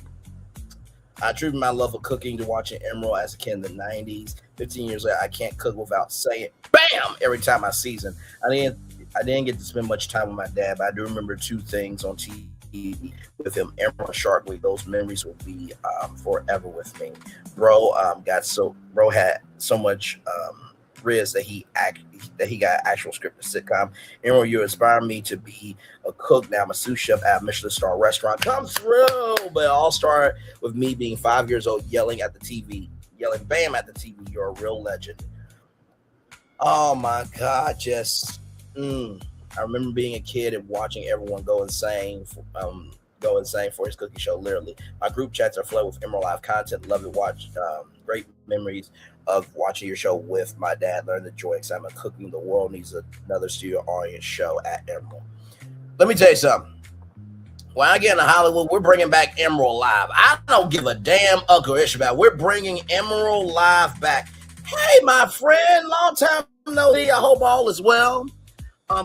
I attribute my love of cooking to watching Emeril as a kid in the 90s. 15 years later, I can't cook without saying BAM every time I season. I didn't get to spend much time with my dad, but I do remember 2 things on TV with him, Emeril and Shark Week. Those memories will be forever with me. Bro had so much riz that he got actual scripted sitcom. Emeril, you inspire me to be a cook. Now I'm a sous chef at a Michelin star restaurant. Come through. But it all started with me being 5 years old, yelling at the TV, yelling BAM at the TV. You're a real legend. Oh my God, just I remember being a kid and watching everyone go insane go insane for his cooking show. Literally, my group chats are flooded with Emeril Live content. Love it. Watch great memories of watching your show with my dad. Learn the joy, excitement of cooking. The world needs another studio audience show at Emeril. Let me tell you something. When I get into Hollywood, we're bringing back Emeril Live. I don't give a damn uckerish about it. We're bringing Emeril Live back. Hey, my friend, long time no see. I hope all is well.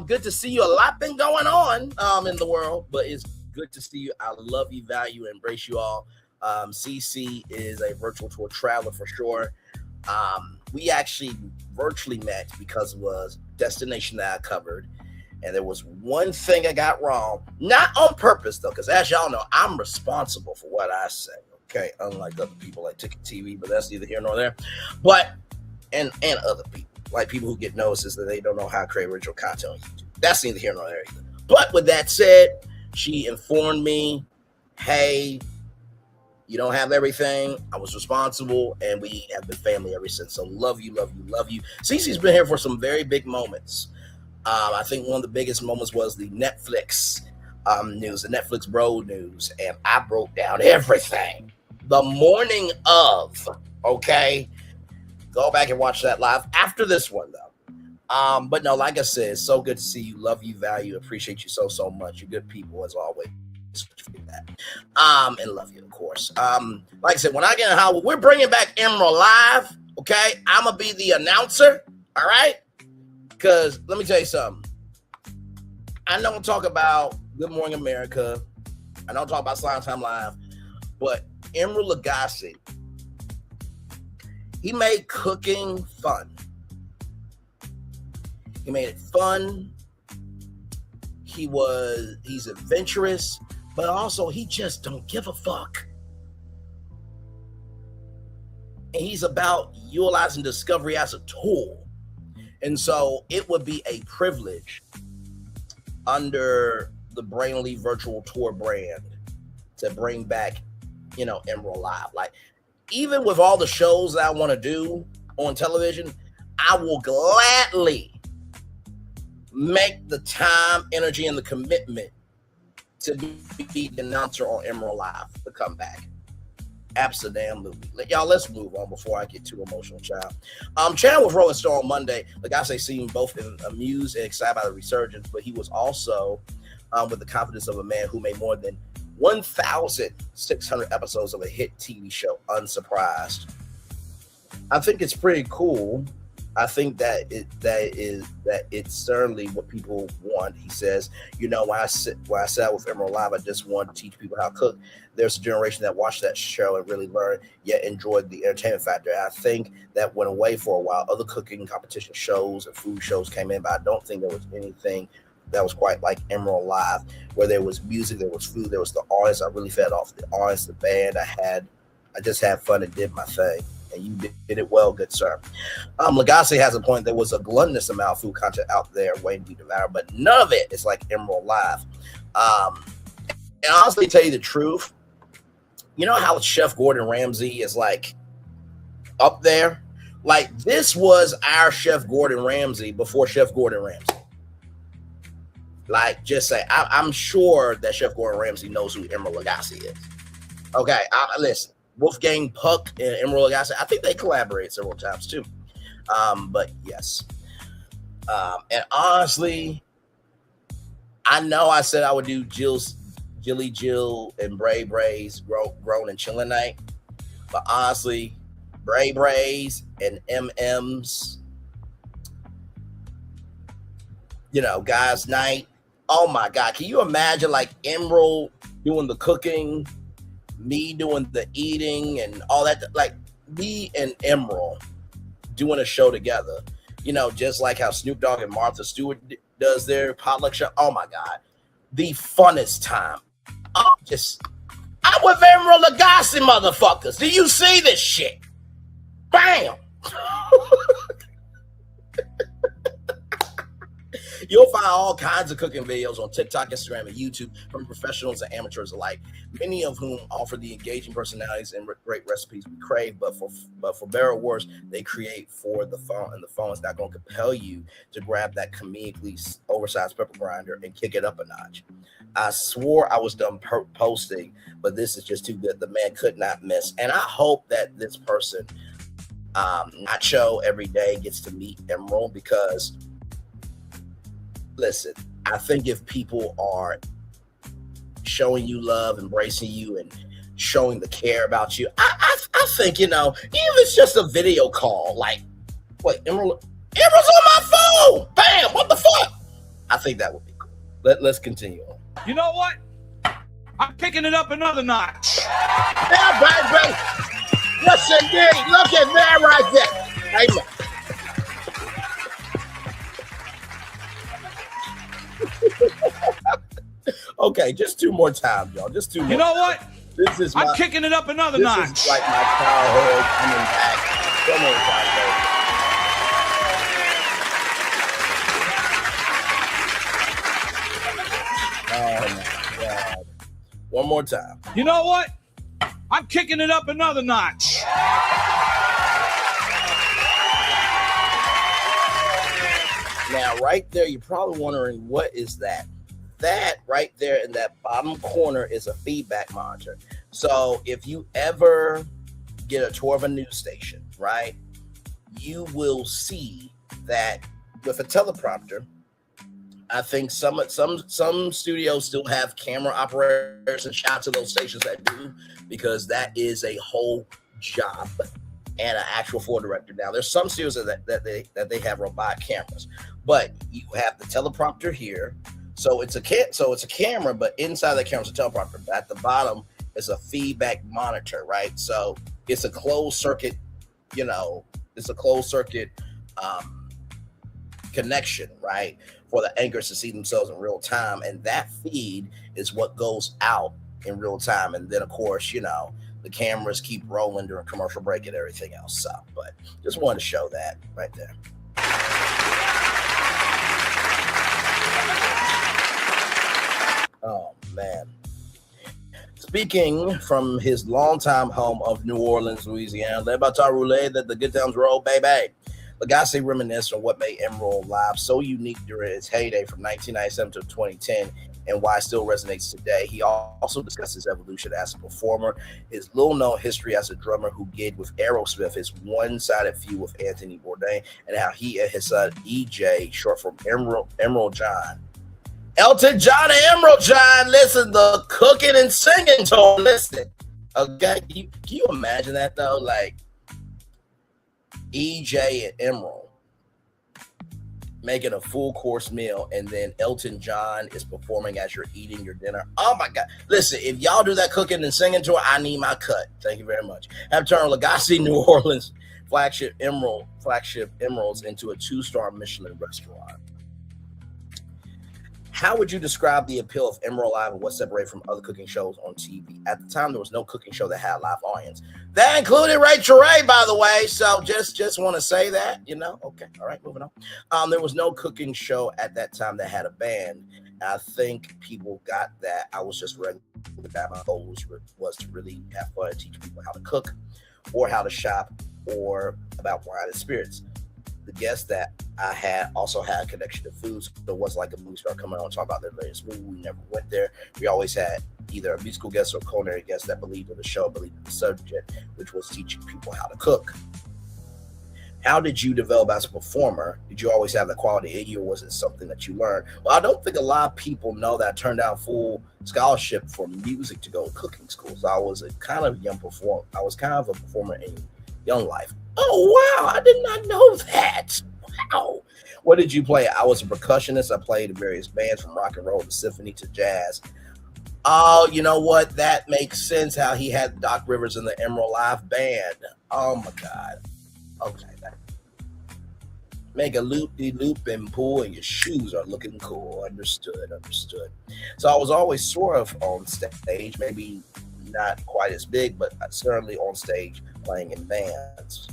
Good to see you. A lot been going on in the world, but it's good to see you. I love you, value, embrace you all. CC is a virtual tour traveler for sure. We actually virtually met because it was a destination that I covered. And there was one thing I got wrong, not on purpose though, because as y'all know, I'm responsible for what I say. Okay, unlike other people like Ticket TV, but that's neither here nor there. But and other people, like people who get notices that they don't know how to create original content on YouTube. That's neither here nor there either. But with that said, she informed me, hey, you don't have everything. I was responsible, and we have been family ever since. So love you, love you, love you. Cece's been here for some very big moments. I think one of the biggest moments was the Netflix news, the Netflix Bro news, and I broke down everything the morning of. Okay, go back and watch that live after this one though. But no, like I said, it's so good to see you. Love you, value, appreciate you so much. You're good people as always. And love you, of course. Like I said, when I get in Hollywood, we're bringing back Emeril Live. Okay, I'm gonna be the announcer. All right. Because let me tell you something. I don't talk about Good Morning America. I don't talk about Slime Time Live. But Emeril Lagasse, he made cooking fun. He made it fun. He's adventurous, but also he just don't give a fuck. And he's about utilizing discovery as a tool. And so it would be a privilege under the Brainly Virtual Tour brand to bring back, Emeril Live. Like, even with all the shows that I want to do on television, I will gladly make the time, energy, and the commitment to be the announcer on Emeril Live to come back. Absolutely. Y'all, let's move on before I get too emotional, child. Chan was Rolling Stone on Monday. Like I say, seemed both amused and excited by the resurgence, but he was also with the confidence of a man who made more than 1,600 episodes of a hit TV show unsurprised. I think it's pretty cool. I think that it's certainly what people want. He says, when I sat with Emeril Live, I just wanted to teach people how to cook. There's a generation that watched that show and really learned, yet enjoyed the entertainment factor. And I think that went away for a while. Other cooking competition shows and food shows came in, but I don't think there was anything that was quite like Emeril Live, where there was music, there was food, there was the artists. I really fed off the artists, the band. I just had fun and did my thing. And you did it well, good sir. Lagasse has a point. There was a gluttonous amount of food content out there waiting to be devoured, but none of it is like Emeril Live. And honestly, tell you the truth, you know how Chef Gordon Ramsay is like up there? Like, this was our Chef Gordon Ramsay before Chef Gordon Ramsay. Like, just say, I'm sure that Chef Gordon Ramsay knows who Emeril Lagasse is. Okay, listen. Wolfgang Puck and Emeril Lagasse, I think they collaborate several times too. But yes. And honestly, I know I said I would do Jilly Jill and Bray Bray's Grown and Chillin' Night. But honestly, Bray Bray's and MM's, guys' night. Oh my God. Can you imagine like Emeril doing the cooking, me doing the eating and all that, like me and Emeril doing a show together, just like how Snoop Dogg and Martha Stewart does their potluck show. Oh my God, the funnest time. I'm with Emeril Lagasse, motherfuckers. Do you see this shit? Bam. You'll find all kinds of cooking videos on TikTok, Instagram, and YouTube from professionals and amateurs alike, many of whom offer the engaging personalities and great recipes we crave, but for better or worse, they create for the phone, and the phone is not going to compel you to grab that comedically oversized pepper grinder and kick it up a notch. I swore I was done posting, but this is just too good. The man could not miss. And I hope that this person, Nacho, every day gets to meet Emeril, because, listen, I think if people are showing you love, embracing you, and showing the care about you, I think, even if it's just a video call, like, wait, Emeril's on my phone! Bam! What the fuck? I think that would be cool. Let's continue on. You know what? I'm kicking it up another notch. Yeah, baby. Yes, indeed. Look at that right there. Amen. Okay, just two more times, y'all. Just two more. You know what? This is I'm kicking it up another notch. This is like my childhood coming back. Come on, guys. Oh my God. One more time. You know what? I'm kicking it up another notch. Now, right there, you're probably wondering, what is that? That right there in that bottom corner is a feedback monitor. So if you ever get a tour of a news station, right, you will see that with a teleprompter. I think some studios still have camera operators, and shout out to those stations that do, because that is a whole job and an actual floor director. Now, there's some studios that they have robot cameras, but you have the teleprompter here, so it's a camera, but inside the camera is a teleprompter. But at the bottom is a feedback monitor, right? So it's a closed circuit, connection, right, for the anchors to see themselves in real time, and that feed is what goes out in real time. And then, of course, the cameras keep rolling during commercial break and everything else. So, but just wanted to show that right there. Oh man. Speaking from his longtime home of New Orleans, Louisiana, led by Tar Roulette, that the good times roll, baby. Lagasse reminisced on what made Emeril Live so unique during its heyday from 1997 to 2010, and why it still resonates today. He also discussed his evolution as a performer, his little-known history as a drummer who gigged with Aerosmith, his one-sided feud with Anthony Bourdain, and how he and his son EJ, short for Emeril John, Elton John and Emeril John, listen, the cooking and singing to him, listen. Okay, can you imagine that though? Like, EJ and Emeril making a full course meal, and then Elton John is performing as you're eating your dinner. Oh my God. Listen, if y'all do that cooking and singing tour, I need my cut. Thank you very much. Have turned Lagasse New Orleans flagship Emerils into a 2-star Michelin restaurant. How would you describe the appeal of Emeril Live and what separated from other cooking shows on TV? At the time, there was no cooking show that had a live audience. That included Rachel Ray, by the way. So just want to say that, Okay, all right, moving on. There was no cooking show at that time that had a band. I think people got that. I was just ready with that. My goal was to really have fun and teach people how to cook, or how to shop, or about wine and spirits. The guests that I had also had a connection to food, so it wasn't like a movie star coming on and talking about their latest movie. We never went there. We always had either a musical guest or a culinary guest that believed in the show, believed in the subject, which was teaching people how to cook. How did you develop as a performer? Did you always have the quality in you, or was it something that you learned? Well, I don't think a lot of people know that I turned down full scholarship for music to go to cooking school. So I was a kind of young performer. I was kind of a performer in young life. Oh, wow. I did not know that. Wow. What did you play? I was a percussionist. I played in various bands, from rock and roll to symphony to jazz. Oh, you know what? That makes sense, how he had Doc Rivers in the Emeril Live band. Oh, my God. Okay. Make a loop-de-loop and pull, and your shoes are looking cool. Understood. So I was always sort of on stage, maybe not quite as big, but certainly on stage playing in bands.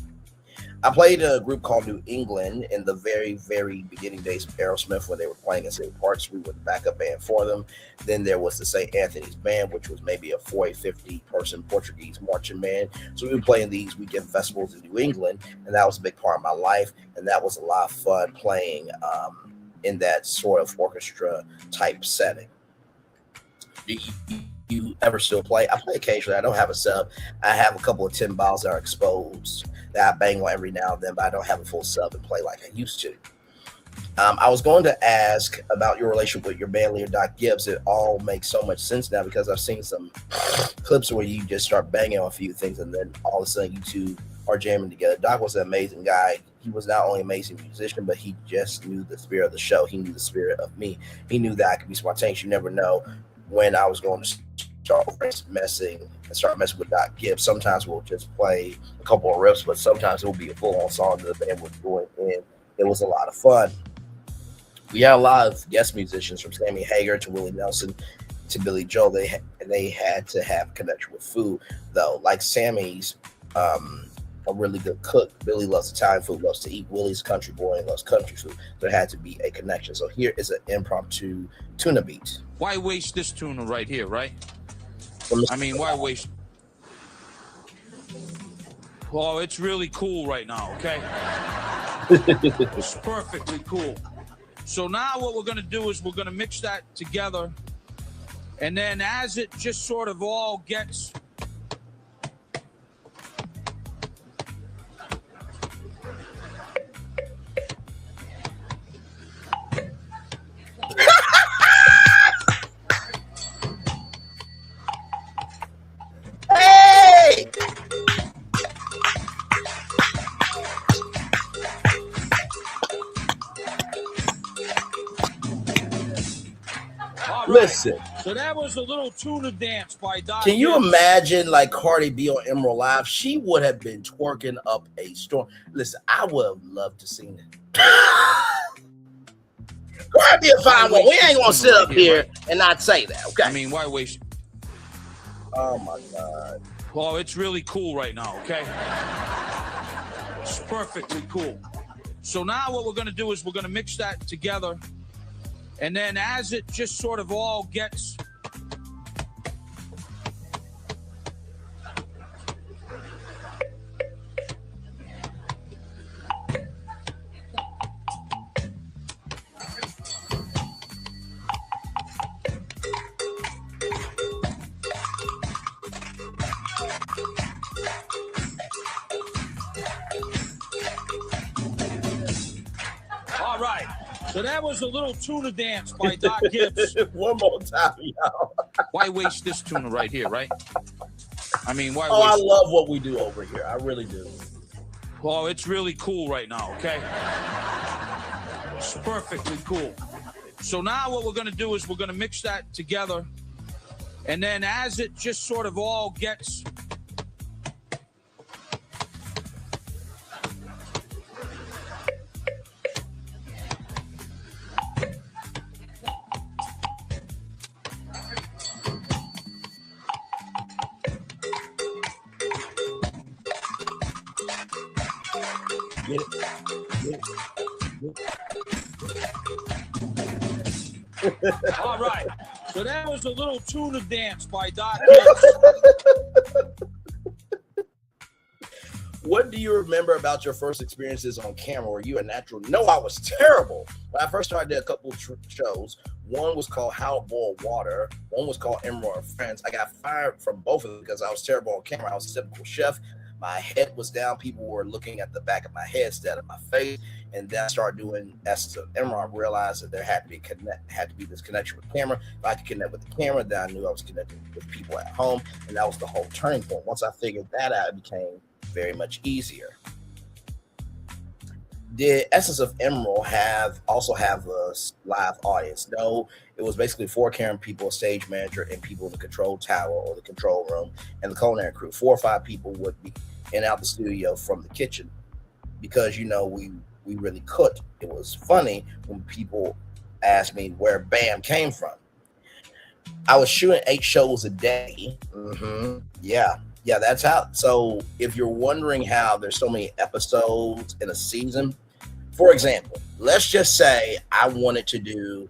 I played a group called New England in the very, very beginning days of Aerosmith when they were playing in St. Parks. We were the backup band for them. Then there was the St. Anthony's Band, which was maybe a 40, 50-person Portuguese marching band. So we were playing these weekend festivals in New England, and that was a big part of my life. And that was a lot of fun playing in that sort of orchestra type setting. Do you ever still play? I play occasionally. I don't have a sub. I have a couple of timbales that are exposed that I bang on every now and then, but I don't have a full sub and play like I used to. I was going to ask about your relationship with your band leader, Doc Gibbs. It all makes so much sense now because I've seen some clips where you just start banging on a few things and then all of a sudden you two are jamming together. Doc was an amazing guy. He was not only an amazing musician, but he just knew the spirit of the show. He knew the spirit of me. He knew that I could be spontaneous. You never know when I was going to start messing with Doc Gibbs. Sometimes we'll just play a couple of riffs, but sometimes it will be a full-on song that the band was doing, and it was a lot of fun. We had a lot of guest musicians from Sammy Hagar to Willie Nelson to Billy Joel. They had to have a connection with food, though. Like Sammy's a really good cook. Billy loves Italian food, loves to eat. Willie's country boy and loves country food. There had to be a connection. So here is an impromptu tuna beat. Why waste this tuna right here, right? I mean, why waste? Well, it's really cool right now, okay? It's perfectly cool. So now what we're going to do is we're going to mix that together. And then as it just sort of all gets... Hey! Listen. So that was a little tuna dance by Doc. Can you imagine like Cardi B on Emeril Live? She would have been twerking up a storm. Listen, I would have loved to see it. Cardi B a fine one. We ain't gonna sit up here and not say that, okay? I mean, why waste? Oh my God. Well, it's really cool right now, okay? It's perfectly cool. So now what we're going to do is we're going to mix that together. And then as it just sort of all gets... All right. So that was a little tuna dance by Doc Gibbs. One more time, y'all. Why waste this tuna right here, right? I mean, why Oh, I waste... love what we do over here. I really do. Well, it's really cool right now, okay? It's perfectly cool. So now what we're going to do is we're going to mix that together. And then as it just sort of all gets... Get it. All right. So that was a little tuna dance by Doc Gibbs. What do you remember about your first experiences on camera? Were you a natural? No, I was terrible. When I first started, I did a couple of shows. One was called How to Boil Water. One was called Emeril and Friends. I got fired from both of them because I was terrible on camera. I was a typical chef. My head was down. People were looking at the back of my head instead of my face. And then I started doing Essence of Emeril. I realized that there had to be this connection with the camera. If I could connect with the camera, then I knew I was connecting with people at home. And that was the whole turning point. Once I figured that out, it became very much easier. Did Essence of Emeril also have a live audience? No, it was basically 4 camera people, a stage manager, and people in the control tower or the control room, and the culinary crew. 4 or 5 people would be in and out the studio from the kitchen because, you know, we really cooked. It was funny when people asked me where BAM came from. I was shooting 8 shows a day. Yeah. Yeah, that's how. So if you're wondering how there's so many episodes in a season, for example, let's just say I wanted to do,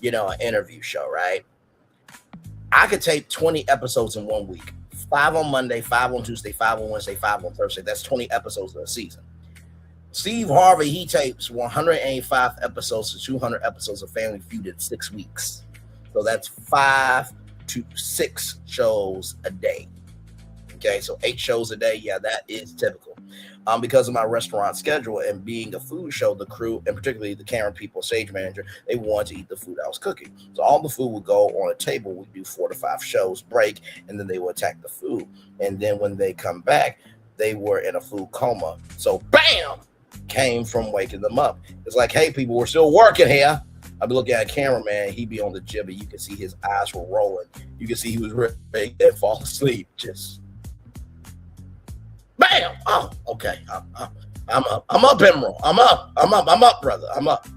an interview show, right? I could tape 20 episodes in 1 week. 5 on Monday, 5 on Tuesday, 5 on Wednesday, 5 on Thursday. That's 20 episodes in a season. Steve Harvey, he tapes 185 episodes to 200 episodes of Family Feud in 6 weeks. So that's 5 to 6 shows a day. Okay, so 8 shows a day. Yeah, that is typical. Because of my restaurant schedule and being a food show, the crew, and particularly the camera people, stage manager, they wanted to eat the food I was cooking. So all the food would go on a table. We'd do 4 to 5 shows, break, and then they would attack the food. And then when they come back, they were in a food coma. So bam, came from waking them up. It's like, hey, people, we're still working here. I'd be looking at a cameraman. He'd be on the gym, and you can see his eyes were rolling. You can see he was ready to fall asleep. Just bam. Oh, okay. I'm up. I'm up, Emeril. I'm up, brother. I'm up.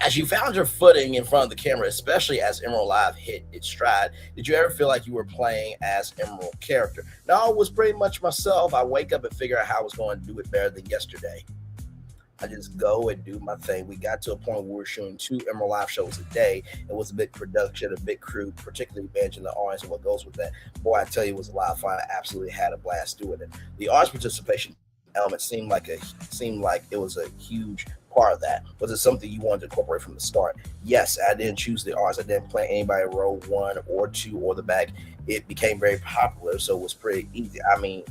As you found your footing in front of the camera, especially as Emeril Live hit its stride, did you ever feel like you were playing as Emeril character? No, it was pretty much myself. I wake up and figure out how I was going to do it better than yesterday. I just go and do my thing. We got to a point where we were shooting 2 Emeril Live shows a day. It was a big production, a big crew, particularly managing the audience and what goes with that. Boy, I tell you, it was a lot of fun. I absolutely had a blast doing it. The audience participation element seemed like it was a huge part of that. Was it something you wanted to incorporate from the start? Yes, I didn't choose the audience. I didn't play anybody in row 1 or 2 or the back. It became very popular, so it was pretty easy. I mean,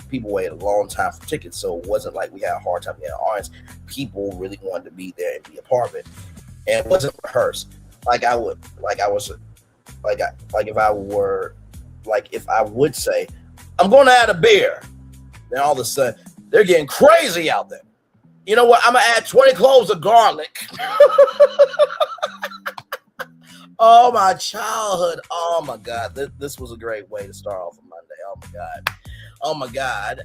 people waited a long time for tickets, so it wasn't like we had a hard time getting an audience. People really wanted to be there and be a part of it, and it wasn't rehearsed. If I would say, I'm going to add a beer, then all of a sudden they're getting crazy out there. You know what? I'm gonna add 20 cloves of garlic. Oh, my childhood. Oh my God. This was a great way to start off a Monday. Oh my God.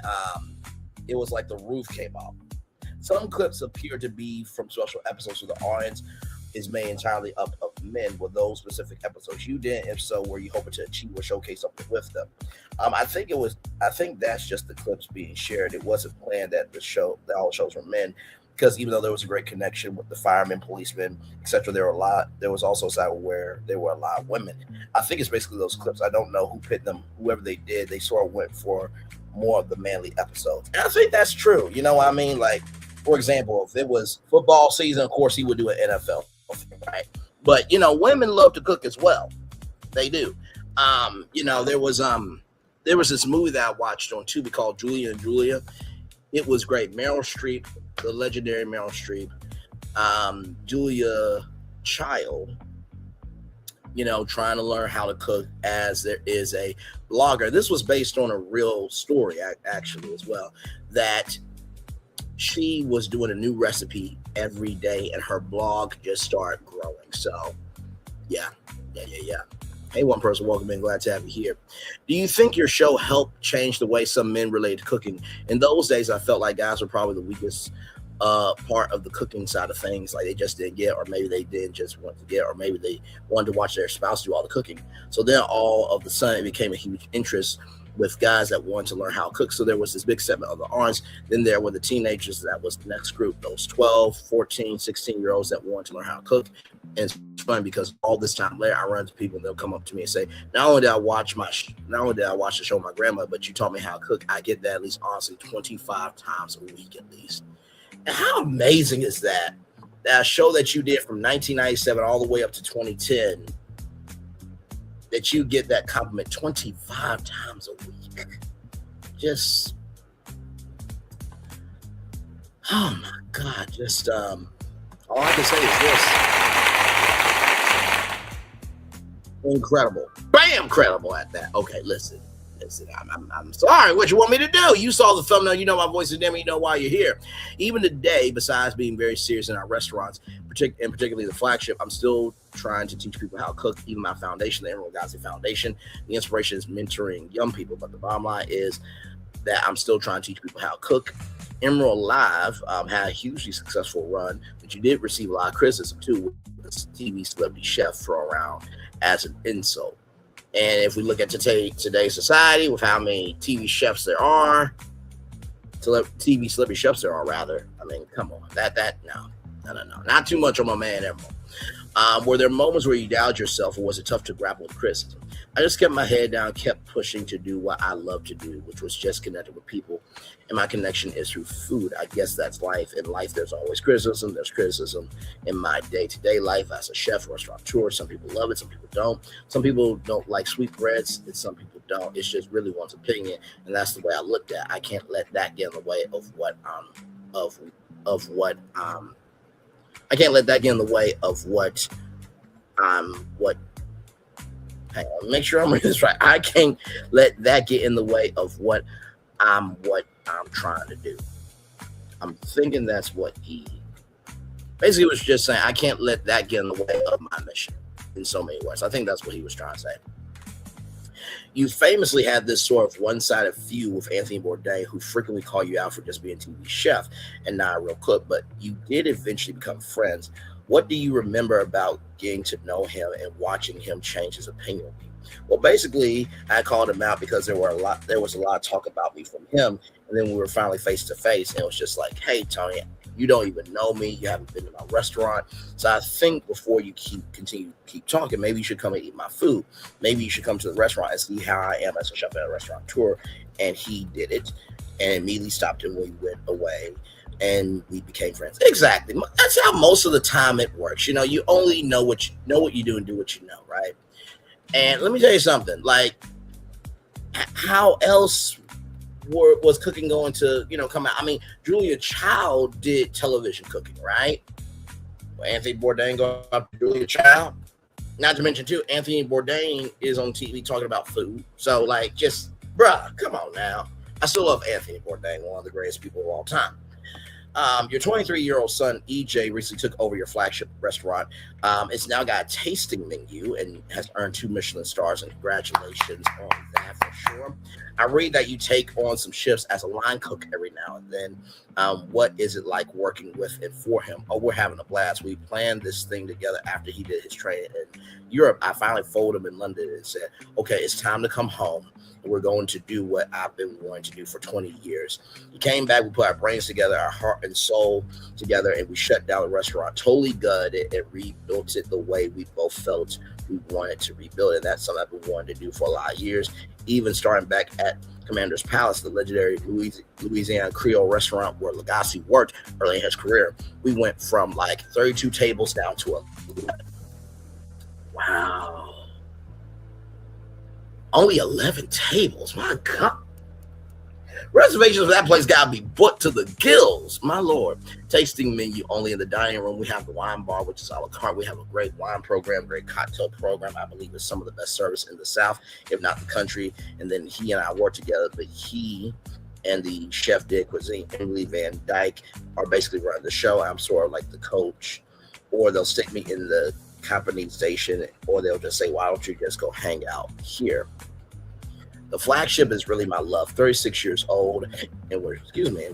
It was like the roof came off. Some clips appear to be from special episodes of the audience is made entirely up of men. Were those specific episodes you did? If so, were you hoping to achieve or showcase something with them? I think that's just the clips being shared. It wasn't planned that all the shows were men, because even though there was a great connection with the firemen, policemen, etc., there was also a side where there were a lot of women. I think it's basically those clips. I don't know who picked them. Whoever they did, they sort of went for more of the manly episodes. And I think that's true. You know what I mean? Like, for example, if it was football season, of course he would do an NFL, right? But women love to cook as well. They do. There was this movie that I watched on Tubi called Julia and Julia. It was great. Meryl Streep, the legendary Meryl Streep, Julia Child, trying to learn how to cook as there is a blogger. This was based on a real story, actually, as well, that she was doing a new recipe every day and her blog just started growing. So, yeah. Hey, one person, welcome in. Glad to have you here. Do you think your show helped change the way some men relate to cooking? In those days, I felt like guys were probably the weakest part of the cooking side of things. Like they just didn't get, or maybe they didn't just want to get, or maybe they wanted to watch their spouse do all the cooking. So then all of a sudden it became a huge interest with guys that wanted to learn how to cook. So there was this big segment of the arms. Then there were the teenagers. That was the next group, those 12, 14, 16-year-olds that wanted to learn how to cook. And it's funny because all this time later, I run into people and they'll come up to me and say, not only did I watch the show with my grandma, but you taught me how to cook. I get that at least, honestly, 25 times a week at least. And how amazing is that? That show that you did from 1997 all the way up to 2010, that you get that compliment 25 times a week. Just, oh my God, just, all I can say is this. Incredible. Bam, credible at that. Okay, listen, I'm sorry. What you want me to do? You saw the thumbnail. You know my voice is dim. You know why you're here. Even today, besides being very serious in our restaurants, and particularly the flagship, I'm still trying to teach people how to cook. Even my foundation, the Emeril Ghazi Foundation, the inspiration is mentoring young people. But the bottom line is that I'm still trying to teach people how to cook. Emeril Live had a hugely successful run, but you did receive a lot of criticism too, this TV celebrity chef thrown around as an insult. And if we look at today's society with how many TV chefs there are, TV celebrity chefs there are, rather, I mean, come on, no, not too much on my man Emeril. Were there moments where you doubted yourself, or was it tough to grapple with criticism? I just kept my head down, kept pushing to do what I love to do, which was just connected with people. And my connection is through food. I guess that's life. In life, there's always criticism. There's criticism in my day-to-day life as a chef, restaurateur. Some people love it, some people don't. Some people don't like sweetbreads, and some people don't. It's just really one's opinion, and that's the way I looked at it. I can't let that get in the way of what I can't let that get in the way of what hang on, make sure I'm reading this right. I can't let that get in the way of what I'm trying to do. I'm thinking that's what he basically was just saying. I can't let that get in the way of my mission in so many words. I think that's what he was trying to say. You famously had this sort of one-sided feud with Anthony Bourdain, who frequently called you out for just being a TV chef and not a real cook, but you did eventually become friends. What do you remember about getting to know him and watching him change his opinion of you? Well, basically, I called him out because there was a lot of talk about me from him, and then we were finally face to face, and it was just like, hey, Tony, you don't even know me. You haven't been to my restaurant. So I think before you keep talking, maybe you should come and eat my food. Maybe you should come to the restaurant and see how I am as a chef and a restaurateur. And he did it and immediately stopped him when we went away and we became friends. Exactly. That's how most of the time it works. You know, you only know what you do and do what you know, right? And let me tell you something, like, how else was cooking going to, come out? I mean, Julia Child did television cooking, right? Well, Anthony Bourdain going up to Julia Child. Not to mention, too, Anthony Bourdain is on TV talking about food. So, like, just, bruh, come on now. I still love Anthony Bourdain, one of the greatest people of all time. Your 23-year-old son, EJ, recently took over your flagship restaurant. It's now got a tasting menu and has earned 2 Michelin stars, and congratulations on that for sure. I read that you take on some shifts as a line cook every now and then. What is it like working with and for him? Oh, we're having a blast. We planned this thing together after he did his training in Europe. I finally phoned him in London and said, okay, it's time to come home. We're going to do what I've been wanting to do for 20 years. He came back, we put our brains together, our heart and soul together, and we shut down the restaurant, totally gutted it, and rebuilt it the way we both felt we wanted to rebuild it. And that's something I've been wanting to do for a lot of years, even starting back at Commander's Palace, the legendary Louisiana Creole restaurant where Lagasse worked early in his career. We went from like 32 tables down to 11. Wow. Only 11 tables. My God. Reservations for that place got to be booked to the gills. My Lord. Tasting menu only in the dining room. We have the wine bar, which is a la carte. We have a great wine program, great cocktail program. I believe it's some of the best service in the South, if not the country. And then he and I work together, but he and the chef de cuisine, Emily Van Dyke, are basically running the show. I'm sort of like the coach, or they'll stick me in the company station, or they'll just say, why don't you just go hang out here? The flagship is really my love. 36 years old, and we're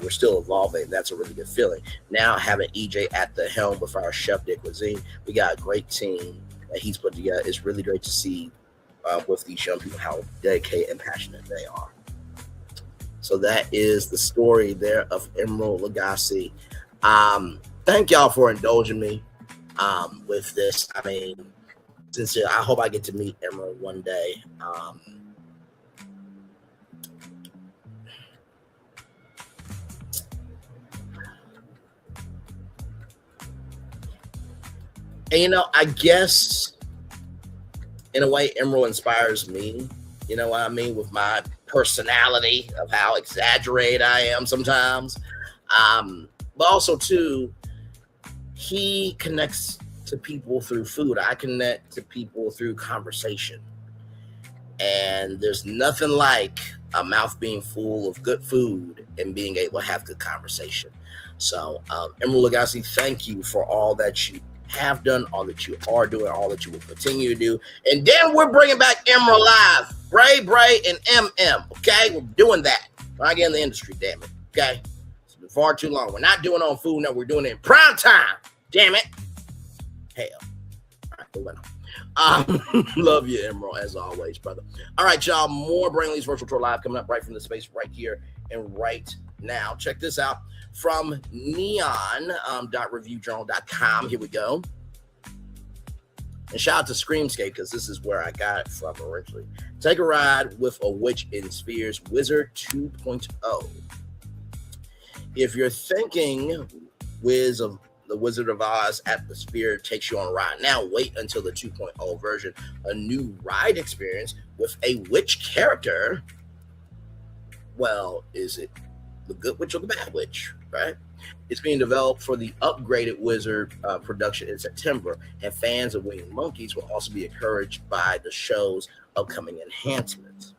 still evolving. That's a really good feeling. Now having EJ at the helm with our chef de cuisine, we got a great team that he's put together. It's really great to see with these young people how dedicated and passionate they are. So that is the story there of Emeril Lagasse. Thank y'all for indulging me with this. I mean, sincerely, I hope I get to meet Emeril one day. And, I guess, in a way, Emeril inspires me, you know what I mean, with my personality of how exaggerated I am sometimes. But also, too, he connects to people through food. I connect to people through conversation. And there's nothing like a mouth being full of good food and being able to have good conversation. So, Emeril Lagasse, thank you for all that you have done, all that you are doing, all that you will continue to do. And then we're bringing back Emeril live. Bray, and MM. Okay? We're doing that. We're not getting in the industry, damn it. Okay? It's been far too long. We're not doing it on Food Network. We're doing it in prime time. Damn it. Hell. Moving on. Love you, Emeril, as always, brother. All right, y'all. More Brainley's Virtual Tour Live coming up right from the space right here and right now. Check this out from neon.reviewjournal.com. Here we go. And shout out to Screamscape, because this is where I got it from originally. Take a ride with a witch in Sphere's Wizard 2.0. If you're thinking the Wizard of Oz at the Sphere takes you on a ride now, wait until the 2.0 version, a new ride experience with a witch character. Well, is it the good witch or the bad witch, right? It's being developed for the upgraded Wizard production in September, and fans of Winged Monkeys will also be encouraged by the show's upcoming enhancements.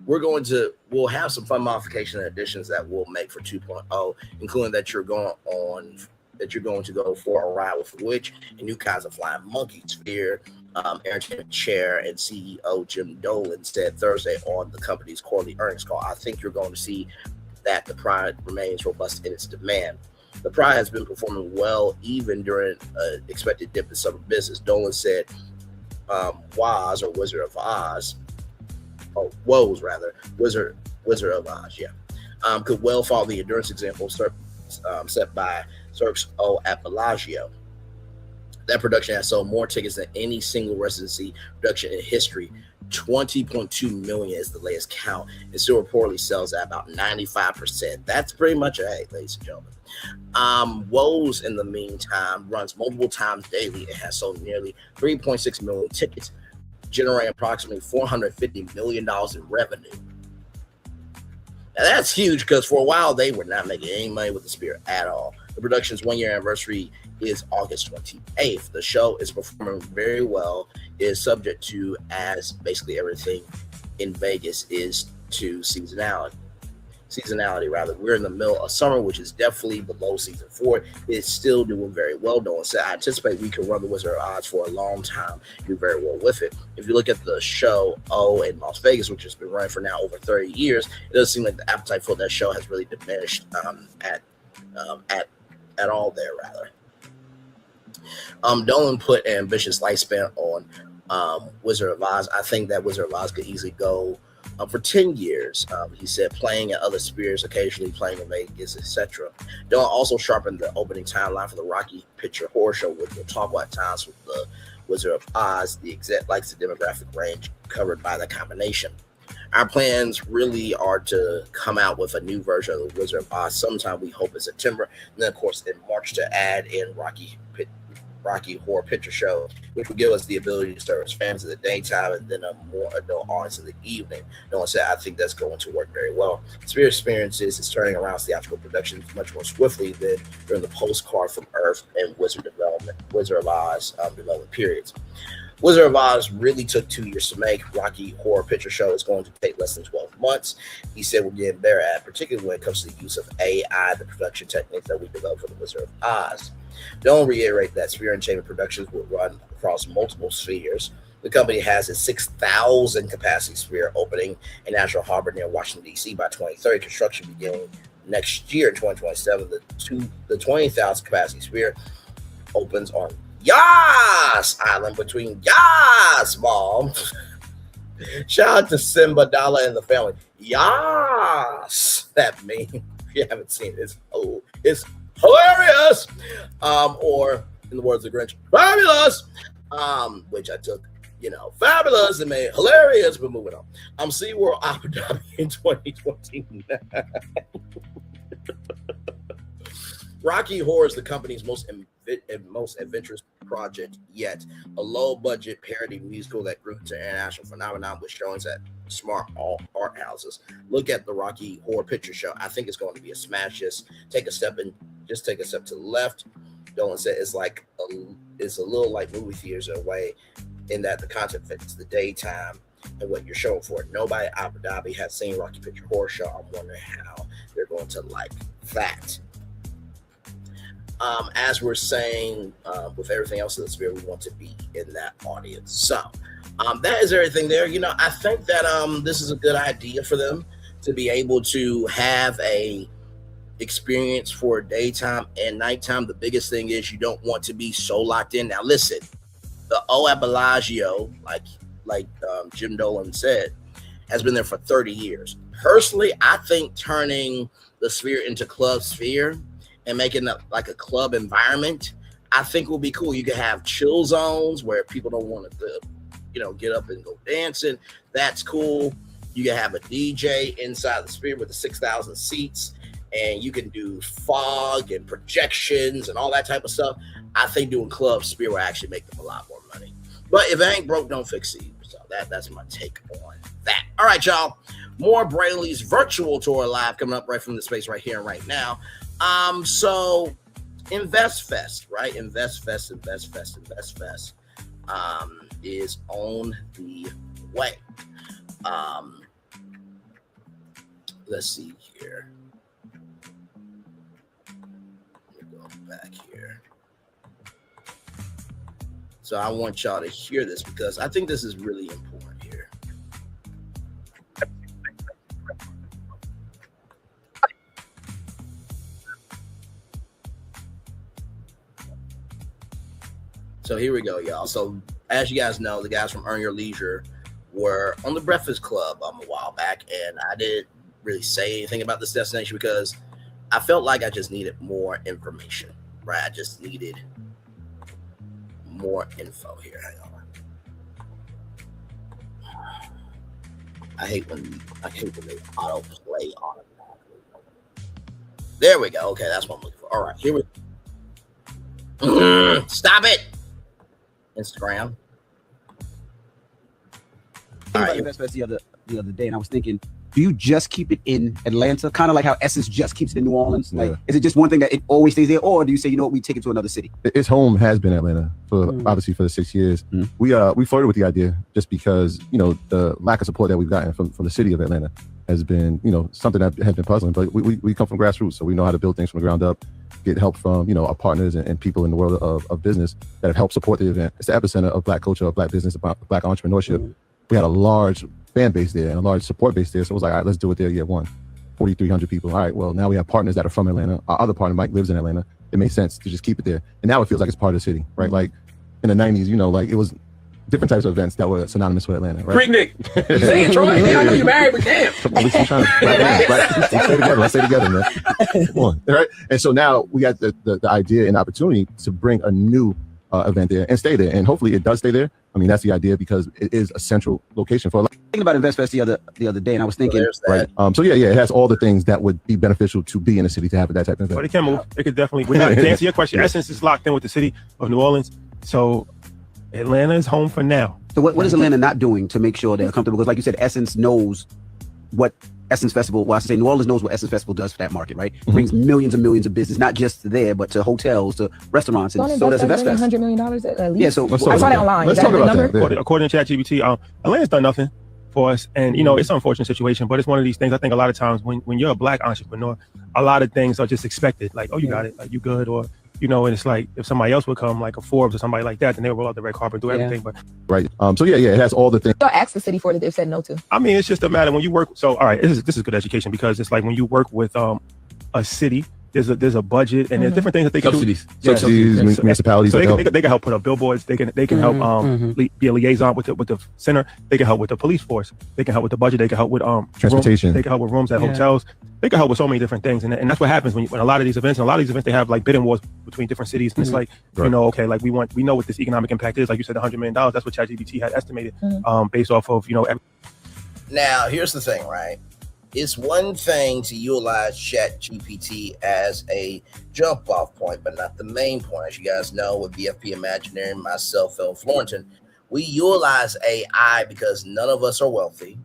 We'll have some fun modification and additions that we'll make for 2.0, including that you're going to go for a ride with a witch and new kinds of flying monkey Sphere. Entertainment Chair and CEO Jim Dolan said Thursday on the company's quarterly earnings call. I think you're going to see that the Pride remains robust in its demand. The Pride has been performing well even during an expected dip in summer business. Dolan said Woz, or Wizard of Oz, Woz rather, Wizard of Oz, could well follow the endurance example set by Cirque's O at Bellagio. That production has sold more tickets than any single residency production in history. 20.2 million is the latest count, and still reportedly sells at about 95%. That's pretty much a hit, ladies and gentlemen. Woz, in the meantime, runs multiple times daily and has sold nearly 3.6 million tickets, generating approximately $450 million in revenue. Now that's huge, because for a while they were not making any money with the Sphere at all. The production's 1-year anniversary is August 28th. The show is performing very well. It is subject to, as basically everything in Vegas is, to seasonality. We're in the middle of summer, which is definitely below season 4. It's still doing very well, Dolan said. I anticipate we can run the Wizard of Oz for a long time, do very well with it. If you look at the show in Las Vegas, which has been running for now over 30 years, it doesn't seem like the appetite for that show has really diminished at all there, rather. Dolan put an ambitious lifespan on Wizard of Oz. I think that Wizard of Oz could easily go for 10 years. He said, playing at other Spheres, occasionally playing in Vegas, etc. Dolan also sharpened the opening timeline for the Rocky Picture Horror Show, which we'll talk about at times with the Wizard of Oz. The exec likes the demographic range covered by the combination. Our plans really are to come out with a new version of the Wizard of Oz sometime, we hope, in September. And then, of course, in March to add in Rocky Horror Picture Show, which will give us the ability to service fans in the daytime and then a more adult audience in the evening. No one said, I think that's going to work very well. Sphere Experiences is turning around theatrical productions much more swiftly than during the Postcard from Earth and Wizard of Oz development periods. Wizard of Oz really took 2 years to make. Rocky Horror Picture Show is going to take less than 12 months. He said we're getting better at it, particularly when it comes to the use of AI, the production techniques that we developed for the Wizard of Oz. Don't reiterate that Sphere Entertainment Productions will run across multiple spheres. The company has a 6,000 capacity Sphere opening in National Harbor near Washington, D.C. by 2030. Construction beginning next year, 2027. The 20,000 capacity Sphere opens on Yas Island between Yas Mall. Shout out to Simba, Dala, and the family. Yas, that meme. If you haven't seen it, it's hilarious. Or in the words of Grinch, fabulous. Which I took, fabulous and made hilarious. But moving on. SeaWorld Abu Dhabi in 2029. Rocky Horror is the company's most adventurous project yet. A low-budget parody musical that grew to international phenomenon with showings at smart art houses. Look at the Rocky Horror Picture Show. I think it's going to be a smash. Just take a step to the left. Dolan said it's a little like movie theaters in a way, in that the content fits the daytime and what you're showing for it. Nobody in Abu Dhabi has seen Rocky Picture Horror Show. I'm wondering how they're going to like that. As we're saying, with everything else in the Sphere, we want to be in that audience. So that is everything there. I think that this is a good idea for them to be able to have a experience for daytime and nighttime. The biggest thing is you don't want to be so locked in. Now, listen, The O at Bellagio, like Jim Dolan said, has been there for 30 years. Personally, I think turning the Sphere into Club Sphere and making it like a club environment, I think will be cool. You can have chill zones where people don't want to, get up and go dancing. That's cool. You can have a DJ inside the Sphere with the 6,000 seats, and you can do fog and projections and all that type of stuff. I think doing Club Sphere will actually make them a lot more money. But if it ain't broke, don't fix it. So that's my take on that. All right, y'all. More Brainley's virtual tour live coming up right from the space right here and right now. So InvestFest, right? InvestFest is on the way. Let's see here. Let me go back here. So I want y'all to hear this because I think this is really important here. So here we go, y'all. So as you guys know, the guys from Earn Your Leisure were on the Breakfast Club a while back, and I didn't really say anything about this destination because I felt like I just needed more information, right? I just needed more info here. Hang on. I hate when they autoplay on it. There we go. Okay, that's what I'm looking for. All right, here we go. Stop it. Instagram. All right, InvestFest the other day, and I was thinking, do you just keep it in Atlanta, kind of like how Essence just keeps it in New Orleans? Like, is it just one thing that it always stays there, or do you say, you know what, we take it to another city? Its home has been Atlanta for obviously for the 6 years. We flirted with the idea just because the lack of support that we've gotten from the city of Atlanta has been something that has been puzzling. But we come from grassroots, so we know how to build things from the ground up, get help from our partners and people in the world of business that have helped support the event. It's the epicenter of Black culture, of Black business, of Black entrepreneurship. We had a large fan base there and a large support base there. So it was like, all right, let's do it there. Year one, 4,300 people. All right, well, now we have partners that are from Atlanta. Our other partner, Mike, lives in Atlanta. It made sense to just keep it there. And now it feels like it's part of the city, right? Like in the 90s, like it was different types of events that were synonymous with Atlanta, right? Freak Nick. Say it, Troy. I know you're married, but damn. Let's stay together, man. Come on, right? And so now we got the idea and opportunity to bring a new event there and stay there. And hopefully it does stay there. I mean, that's the idea because it is a central location for a lot. Thinking about InvestFest the other day, and I was thinking, right? So yeah, it has all the things that would be beneficial to be in a city to have that type of event. But it can move. It could definitely. To answer your question, Essence is locked in with the city of New Orleans. So Atlanta is home for now. So what is Atlanta not doing to make sure they're comfortable? Because like you said, Essence knows what Essence Festival, well, I should say New Orleans knows what Essence Festival does for that market, right? Brings millions and millions of business, not just there, but to hotels, to restaurants, and so does InvestFest. $100 million at least. Yeah, so I saw that online. Let's talk about that. According to ChatGPT, Atlanta's done nothing for us, and it's an unfortunate situation, but it's one of these things. I think a lot of times when you're a Black entrepreneur, a lot of things are just expected, like, oh, you got it, like you good, or and it's like if somebody else would come, like a Forbes or somebody like that, then they would roll out the red carpet and do everything. But right, so yeah, it has all the things. Y'all asked the city for it, they've said no to. I mean, it's just a matter when you work. So all right, this is good education because it's like when you work with a city. There's a budget and there's different things that they can do. Subsidies, municipalities. So they can help put up billboards. They can help be a liaison with the center. They can help with the police force. They can help with the budget. They can help with transportation. They can help with rooms at hotels. They can help with so many different things. And that's what happens when a lot of these events. And a lot of these events they have like bidding wars between different cities. And it's like okay, like we know what this economic impact is. Like you said, $100 million. That's what ChatGPT had estimated based off of Now here's the thing, right? It's one thing to utilize ChatGPT as a jump off point, but not the main point. As you guys know, with BFP Imaginary, myself, Phil Florentin, we utilize AI because none of us are wealthy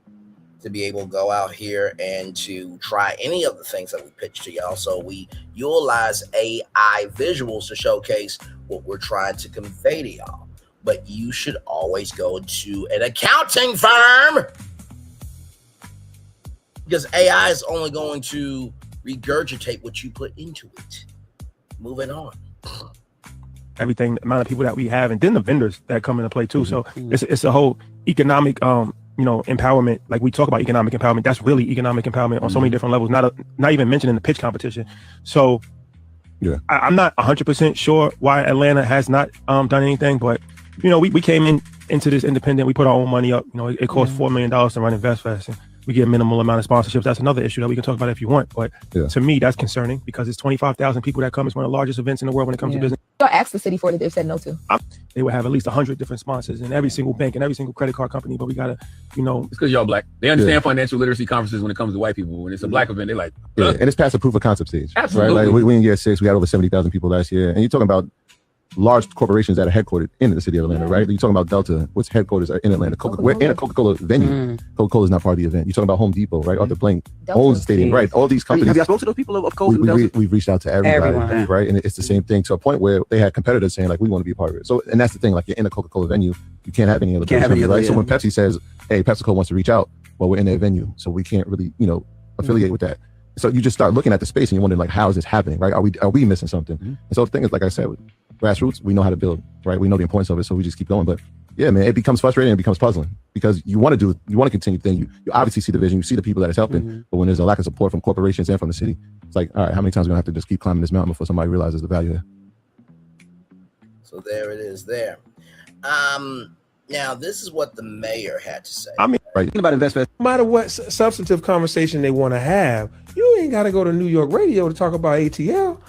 to be able to go out here and to try any of the things that we pitch to y'all. So we utilize AI visuals to showcase what we're trying to convey to y'all. But you should always go to an accounting firm, because AI is only going to regurgitate what you put into it. Moving on. Everything, the amount of people that we have, and then the vendors that come into play too. So it's a whole economic, empowerment. Like we talk about economic empowerment, that's really economic empowerment on so many different levels. Not even mentioning the pitch competition. So I'm not 100% sure why Atlanta has not done anything, but you know, we came into this independent. We put our own money up. You know, it cost $4 million to run InvestFest, and we get a minimal amount of sponsorships. That's another issue that we can talk about if you want. But to me, that's concerning because it's 25,000 people that come. It's one of the largest events in the world when it comes to business. Y'all asked the city for it, they've said no to. They would have at least 100 different sponsors in every single bank and every single credit card company. But we gotta, you know, it's because y'all black. They understand financial literacy conferences when it comes to white people. When it's a black event, they like, and it's past the proof of concept stage. Absolutely. Right? Like we in year 6, we had over 70,000 people last year, and you're talking about large corporations that are headquartered in the city of Atlanta, right? You're talking about Delta, which headquarters are in Atlanta. We're in a Coca-Cola venue. Coca-Cola is not part of the event. You're talking about Home Depot, right? Arthur Blank owns the stadium, right? All these companies. Have you spoken to those people of Coca-Cola? We've reached out to everybody, right? And it's the same thing to a point where they had competitors saying like, we want to be a part of it. So, and that's the thing, like you're in a Coca-Cola venue, you can't have any other company, right? So when Pepsi says, hey, PepsiCo wants to reach out, well, we're in their venue, so we can't really, you know, affiliate with that. So you just start looking at the space and you're wondering like, how is this happening, right? Are we missing something? And so the thing is, like I said, with grassroots, we know how to build, right? We know the importance of it, so we just keep going. But yeah, man, it becomes frustrating and it becomes puzzling because you want to continue the thing. You obviously see the vision, you see the people that it's helping, but when there's a lack of support from corporations and from the city, it's like, all right, how many times are we gonna have to just keep climbing this mountain before somebody realizes the value there? So there it is there. Now this is what the mayor had to say. I mean, right about InvestFest. No matter what substantive conversation they want to have, you ain't got to go to New York radio to talk about ATL.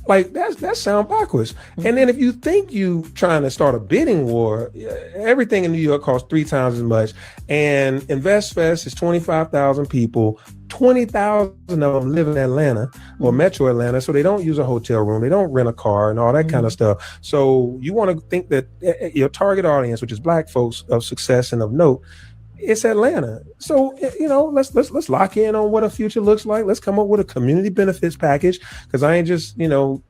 Like that sound backwards. And then if you think you trying to start a bidding war, everything in New York costs 3 times as much. And InvestFest is 25,000 people. 20,000 of them live in Atlanta or Metro Atlanta, so they don't use a hotel room, they don't rent a car and all that kind of stuff. So you want to think that your target audience, which is black folks of success and of note, it's Atlanta. So, you know, let's lock in on what a future looks like. Let's come up with a community benefits package, because I ain't just, you know,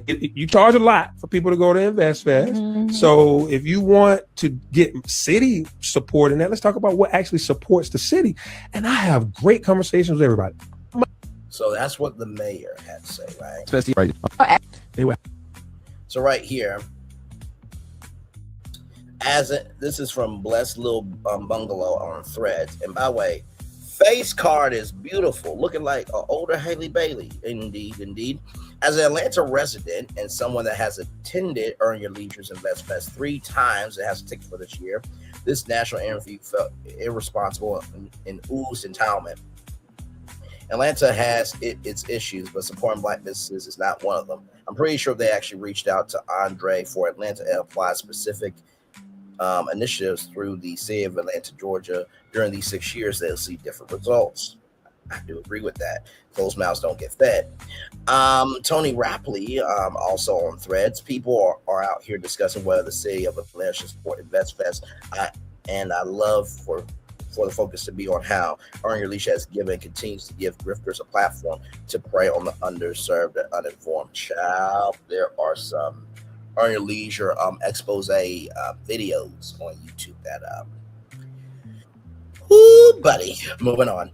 you charge a lot for people to go to InvestFest. So if you want to get city support in that, let's talk about what actually supports the city. And I have great conversations with everybody. So that's what the mayor had to say, right? Especially right. So right here, this is from Blessed Little Bungalow on Threads. And by the way, face card is beautiful, looking like an older Haley Bailey. Indeed. As an Atlanta resident and someone that has attended Earn Your Leisure's InvestFest 3 times and has a ticket for this year, this national interview felt irresponsible and oozed entitlement. Atlanta has its issues, but supporting black businesses is not one of them. I'm pretty sure they actually reached out to Andre for Atlanta and applied specific initiatives through the city of Atlanta, Georgia. During these 6 years, they'll see different results. I do agree with that. Closed mouths don't get fed. Tony Rapley, also on Threads. People are out here discussing whether the city of Atlanta should support InvestFest. And I love for the focus to be on how Earn Your Leisure has given and continues to give grifters a platform to prey on the underserved and uninformed. Child, there are some Earn Your Leisure expose videos on YouTube that ooh, buddy. Moving on.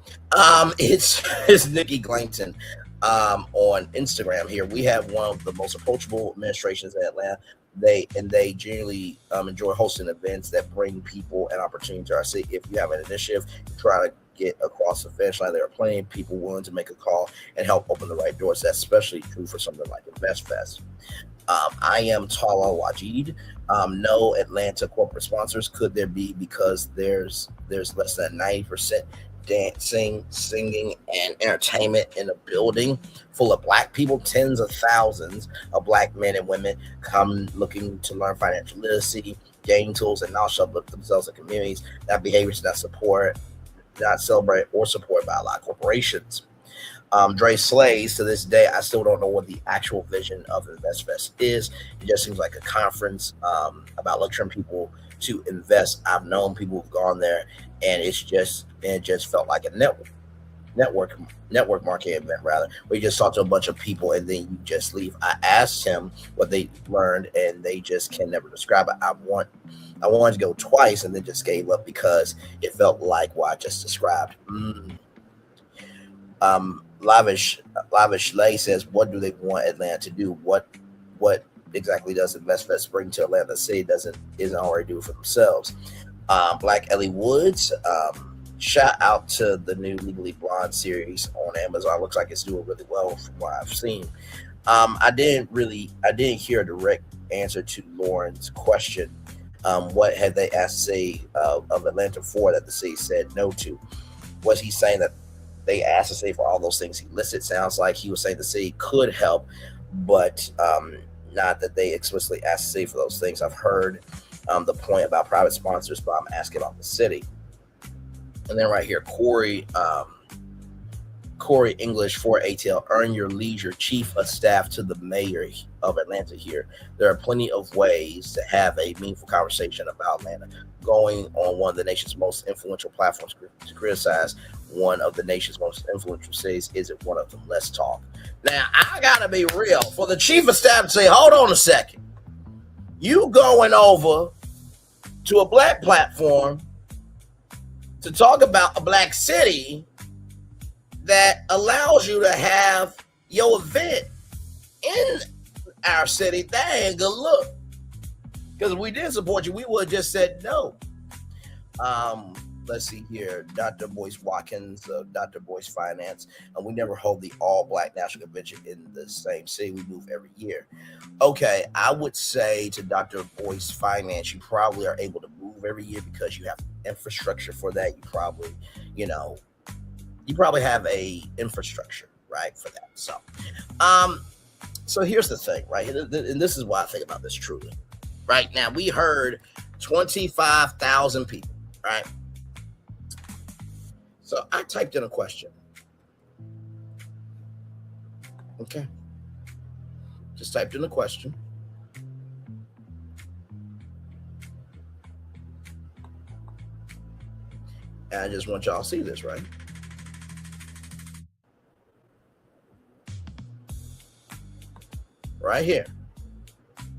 It's Nikki Glaington on Instagram here. We have one of the most approachable administrations in Atlanta. They generally enjoy hosting events that bring people an opportunity to our city. If you have an initiative, try to get across the finish line. There are plenty of people willing to make a call and help open the right doors. That's especially true for something like InvestFest. I am Tala Wajid. No Atlanta corporate sponsors. Could there be? Because there's less than 90% dancing, singing, and entertainment in a building full of black people. Tens of thousands of black men and women come looking to learn financial literacy, gain tools, and knowledge to uplift themselves and communities. That behavior is not celebrated or supported by a lot of corporations. Dre Slays, to this day, I still don't know what the actual vision of InvestFest is. It just seems like a conference about lecturing people to invest. I've known people who've gone there, and it just felt like a network marketing event, rather, where you just talk to a bunch of people and then you just leave. I asked him what they learned, and they just can never describe it. I wanted to go twice and then just gave up because it felt like what I just described. Lavish Lay says, what do they want Atlanta to do? What exactly does InvestFest bring to Atlanta? The city isn't already doing for themselves. Black Ellie Woods, shout out to the new Legally Blonde series on Amazon. Looks like it's doing really well from what I've seen. I didn't hear a direct answer to Lauren's question What had they asked the city of Atlanta for that the city said no to? Was he saying that they asked the city for all those things he listed? Sounds like he was saying the city could help, but not that they explicitly asked the city for those things. I've heard the point about private sponsors, but I'm asking about the city. And then right here, Corey English for ATL, earn your leisure, chief of staff to the mayor of Atlanta here. There are plenty of ways to have a meaningful conversation about Atlanta. Going on one of the nation's most influential platforms to criticize one of the nation's most influential cities isn't one of them. Let's talk. Now, I gotta be real. For the chief of staff to say, hold on a second. You going over to a black platform to talk about a black city that allows you to have your event in our city, that ain't good look. Because if we did support you, we would have just said no. Let's see here. Dr. Boyce Watkins of Dr. Boyce Finance. And we never hold the all-black national convention in the same city. We move every year. Okay, I would say to Dr. Boyce Finance, you probably are able to move every year because you have infrastructure for that. You probably, you probably have a infrastructure, right, for that. So here's the thing, right? And this is why I think about this truly. Right now, we heard 25,000 people, right? So I typed in a question. Okay. Just typed in a question. And I just want y'all to see this, right? Right here.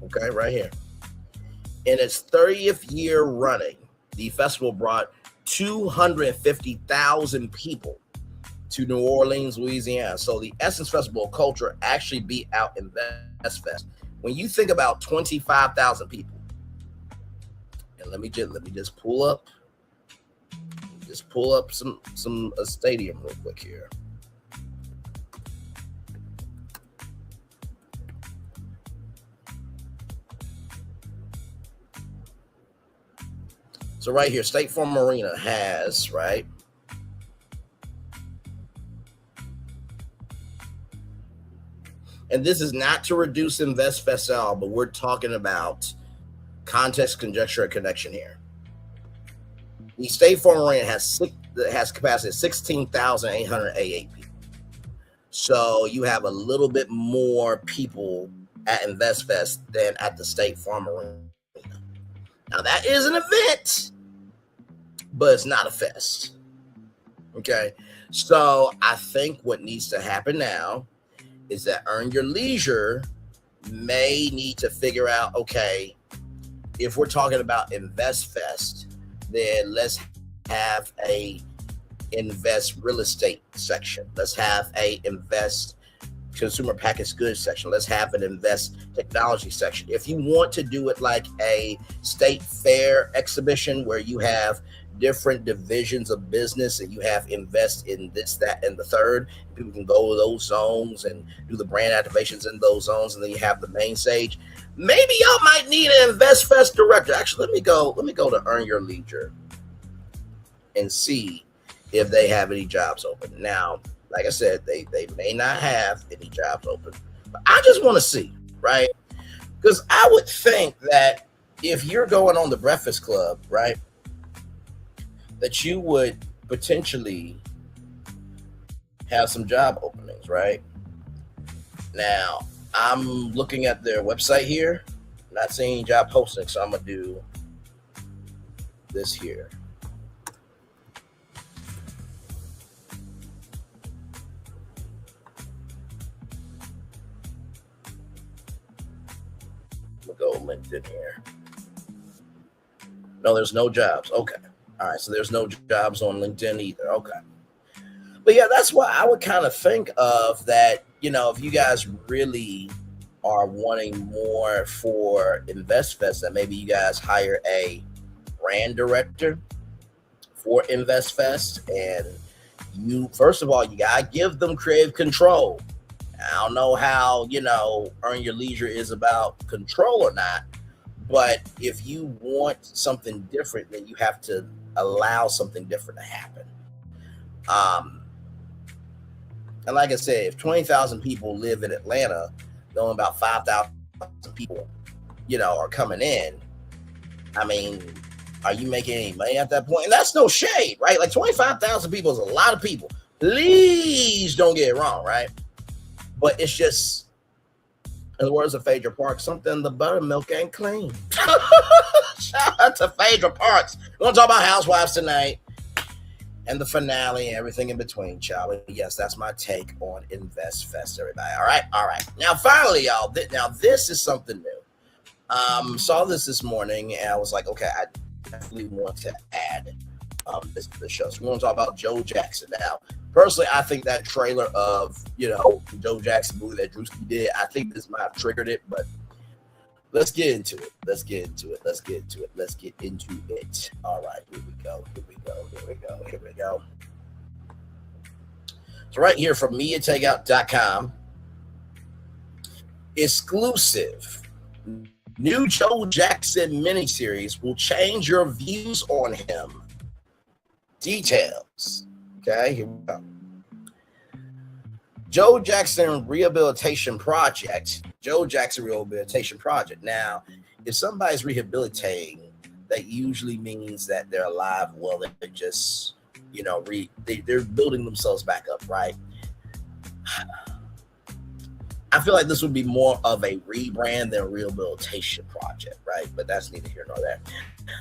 Okay, right here. In its 30th year running, the festival brought 250,000 people to New Orleans, Louisiana. So the Essence Festival of Culture actually beat out InvestFest. When you think about 25,000 people, and let me just pull up some a stadium real quick here. So right here, State Farm Arena has, right? And this is not to reduce InvestFest at all, but we're talking about context, conjecture, and connection here. The State Farm Arena has capacity of 16,888 people. So you have a little bit more people at InvestFest than at the State Farm Arena. Now that is an event, but it's not a fest. Okay. So I think what needs to happen now is that Earn Your Leisure may need to figure out, okay, if we're talking about InvestFest, then let's have a invest real estate section. Let's have a invest consumer packaged goods section. Let's have an invest technology section. If you want to do it like a state fair exhibition where you have different divisions of business and you have invest in this, that, and the third, people can go to those zones and do the brand activations in those zones, and then you have the main stage. Maybe y'all might need an InvestFest director. Actually, let me go to Earn Your Leisure and see if they have any jobs open. Now, like I said, they may not have any jobs open, but I just want to see, right? Because I would think that if you're going on the Breakfast Club, right, that you would potentially have some job openings, right? Now, I'm looking at their website here, not seeing job postings, so I'm gonna do this here. I'm gonna go LinkedIn here. No, there's no jobs. Okay. All right, so there's no jobs on LinkedIn either. Okay. But yeah, that's why I would kind of think of that, if you guys really are wanting more for InvestFest, that maybe you guys hire a brand director for InvestFest. And you, first of all, you got to give them creative control. I don't know how, Earn Your Leisure is about control or not, But if you want something different, then you have to allow something different to happen. And like I said, if 20,000 people live in Atlanta, only about 5,000 people, are coming in. I mean, are you making any money at that point? And that's no shade, right? Like 25,000 people is a lot of people. Please don't get it wrong, right? But it's just, in the words of Phaedra Parks, something the buttermilk ain't clean. Shout out to Phaedra Parks. We're going to talk about Housewives tonight and the finale and everything in between, child. Yes, that's my take on Invest Fest, everybody. All right. Now, finally, y'all, this is something new. Saw this morning, and I was like, okay, I definitely want to add this to the show. So we're going to talk about Joe Jackson. Now, personally, I think that trailer of, Joe Jackson movie that Drewski did, I think this might have triggered it, but let's get into it. All right, here we go. So right here from MediaTakeout.com, exclusive new Joe Jackson miniseries will change your views on him. Details. Okay, here we go. Joe Jackson Rehabilitation Project. Now, if somebody's rehabilitating, that usually means that they're alive. Well, they're just, they're building themselves back up, right? I feel like this would be more of a rebrand than a rehabilitation project, right? But that's neither here nor there.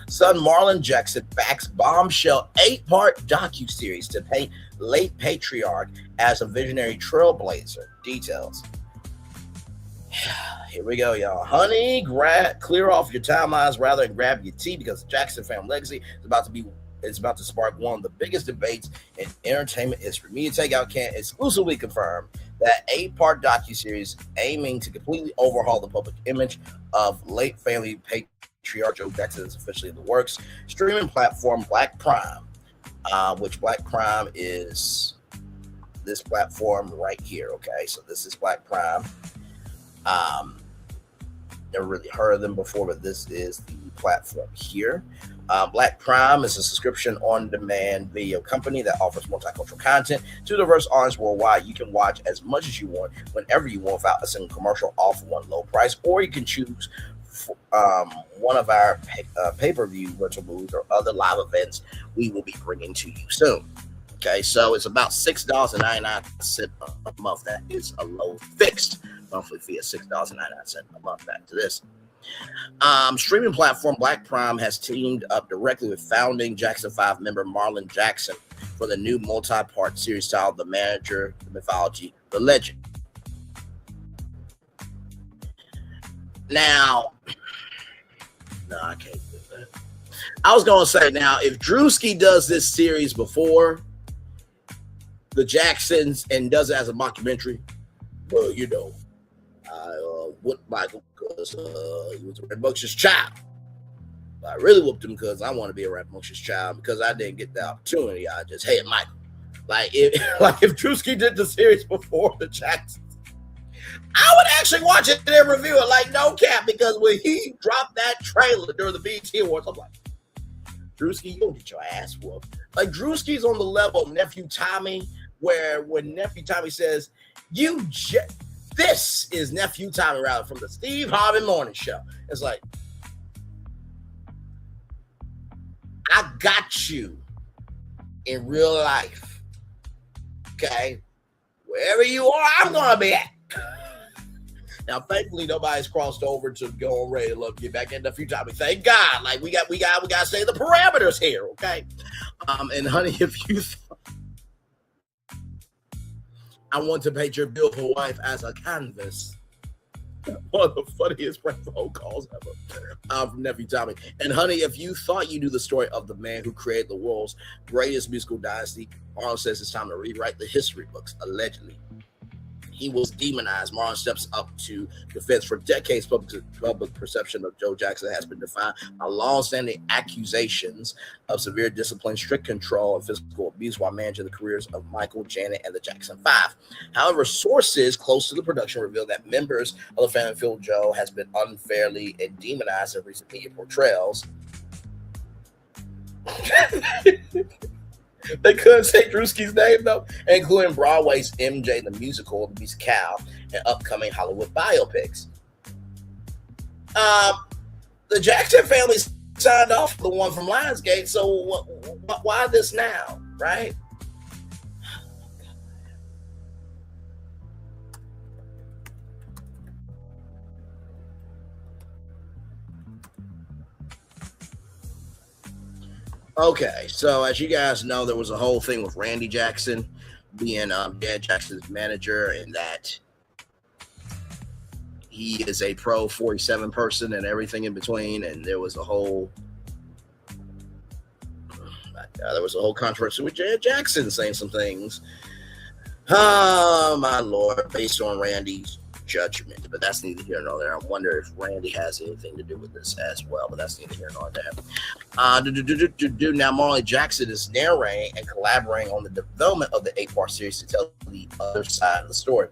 Son Marlon Jackson backs bombshell 8-part docuseries to paint late patriarch as a visionary trailblazer. Details. Here we go, y'all. Honey, clear off your timelines rather than grab your tea, because the Jackson family legacy is about to spark one of the biggest debates in entertainment history. Media Takeout can exclusively confirm that 8-part docuseries aiming to completely overhaul the public image of late family patriarch Joe Jackson is officially in the works. Streaming platform Black Prime, which Black Prime is this platform right here. Okay, so this is Black Prime. Never really heard of them before, but this is the platform here. Black Prime is a subscription on-demand video company that offers multicultural content to a diverse audience worldwide. You can watch as much as you want, whenever you want, without a single commercial, all for one low price, or you can choose one of our pay-per-view virtual booths or other live events we will be bringing to you soon. Okay, so it's about $6.99 a month. That is a low fixed monthly fee of $6.99 a month. Back to this. Streaming platform Black Prime has teamed up directly with founding Jackson 5 member Marlon Jackson for the new multi-part series titled The Manager, the Mythology, the Legend. Now, no, I can't do that. I was going to say, now, if Drewski does this series before the Jacksons and does it as a mockumentary, well, I whooped Michael because he was a rambunctious child. But I really whooped him because I want to be a rambunctious child, because I didn't get the opportunity. I just hated Michael. Like if Drewski did the series before the Jacksons, I would actually watch it and review it, like no cap, because when he dropped that trailer during the BET Awards, I'm like, Drewski, you don't get your ass whooped. Like Drewski's on the level of Nephew Tommy, where when Nephew Tommy says, this is Nephew Tommy Riley from the Steve Harvey Morning Show. It's like, I got you in real life. Okay? Wherever you are, I'm going to be at. Now, thankfully, nobody's crossed over to go on Ready to Love, get back in Nephew Tommy. Thank God. Like, we got to say the parameters here, okay? And honey, if you I want to paint your beautiful wife as a canvas. One of the funniest prank phone calls ever from Nephew Tommy. And honey, if you thought you knew the story of the man who created the world's greatest musical dynasty, Arnold says it's time to rewrite the history books, allegedly. he was demonized. Marlon steps up to defense. For decades, public perception of Joe Jackson has been defined by long-standing accusations of severe discipline, strict control, and physical abuse while managing the careers of Michael, Janet, and the Jackson Five. However, sources close to the production reveal that members of the family feel Joe has been unfairly and demonized in recent media portrayals. They couldn't say Drewski's name, though, including Broadway's MJ the Musical, The Musicale, and upcoming Hollywood biopics. The Jackson family signed off the one from Lionsgate, so why this now, right? Okay, so as you guys know, there was a whole thing with Randy Jackson being Dan Jackson's manager, and that he is a pro 47 person and everything in between. And there was a whole controversy with Dan Jackson saying some things. Oh my Lord, based on Randy's judgment, but that's neither here nor there. I wonder if Randy has anything to do with this as well, but that's neither here nor there. Now Marlon Jackson is narrating and collaborating on the development of the 8-part series to tell the other side of the story.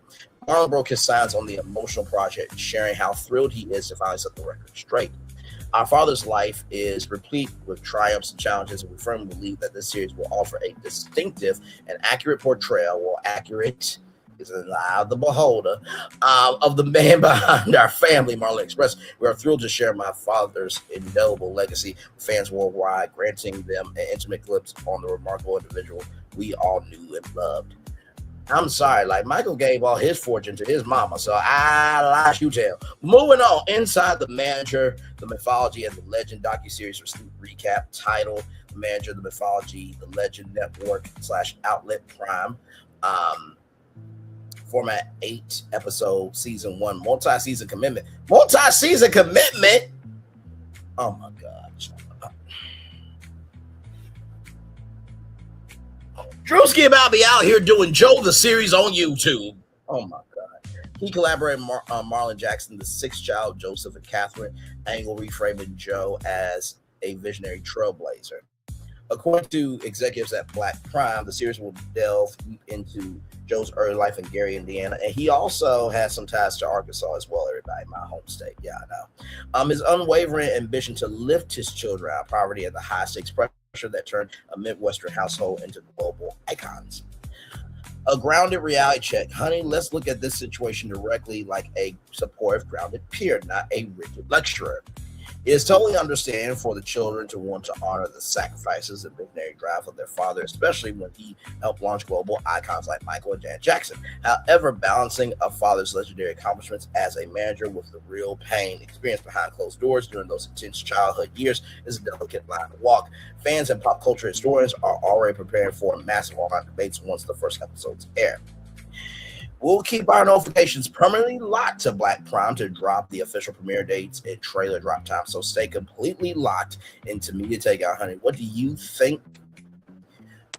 Marlon broke his silence on the emotional project, sharing how thrilled he is to finally set the record straight. Our father's life is replete with triumphs and challenges, and we firmly believe that this series will offer a distinctive and accurate portrayal, or accurate is in the eye of the beholder, of the man behind our family, Marlon expressed. We are thrilled to share my father's indelible legacy with fans worldwide, granting them an intimate glimpse on the remarkable individual we all knew and loved. I'm sorry, like Michael gave all his fortune to his mama, so I lie you tell. Moving on, Inside the Manager, the Mythology and the Legend docuseries recap titled The Manager, the Mythology, the Legend Network / Outlet Prime. Format 8 episode season 1, multi-season commitment. Multi-season commitment. Oh my God. Drewski about me out here doing Joe the series on YouTube. Oh my God. He collaborated with Marlon Jackson, the sixth child, Joseph and Catherine Angle, reframing Joe as a visionary trailblazer. According to executives at Black Prime, the series will delve into Joe's early life in Gary, Indiana, and he also has some ties to Arkansas as well, everybody, my home state. Yeah, I know. His unwavering ambition to lift his children out of poverty and the high-stakes pressure that turned a Midwestern household into global icons. A grounded reality check. Honey, let's look at this situation directly like a supportive, grounded peer, not a rigid lecturer. It is totally understandable for the children to want to honor the sacrifices and visionary drive of their father, especially when he helped launch global icons like Michael and Janet Jackson. However, balancing a father's legendary accomplishments as a manager with the real pain experienced behind closed doors during those intense childhood years is a delicate line to walk. Fans and pop culture historians are already preparing for massive online debates once the first episodes air. We'll keep our notifications permanently locked to Black Prime to drop the official premiere dates and trailer drop time. So stay completely locked into Media Takeout, honey. What do you think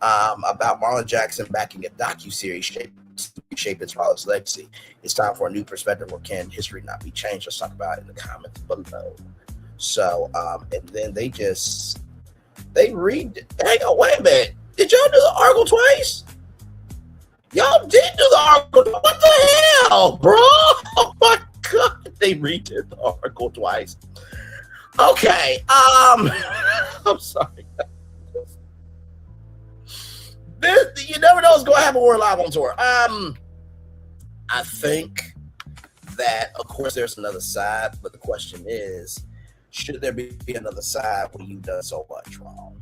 about Marlon Jackson backing a docuseries shape his father's legacy? It's time for a new perspective, or can history not be changed? Let's talk about it in the comments below. So, and then they read. Hang on, wait a minute. Did y'all do the article twice? Y'all did do the article. What the hell, bro? Oh my God. They redid the article twice. Okay. I'm sorry. You never know what's going to happen when we're live on tour. I think that, of course, there's another side, but the question is, should there be another side when you've done so much wrong?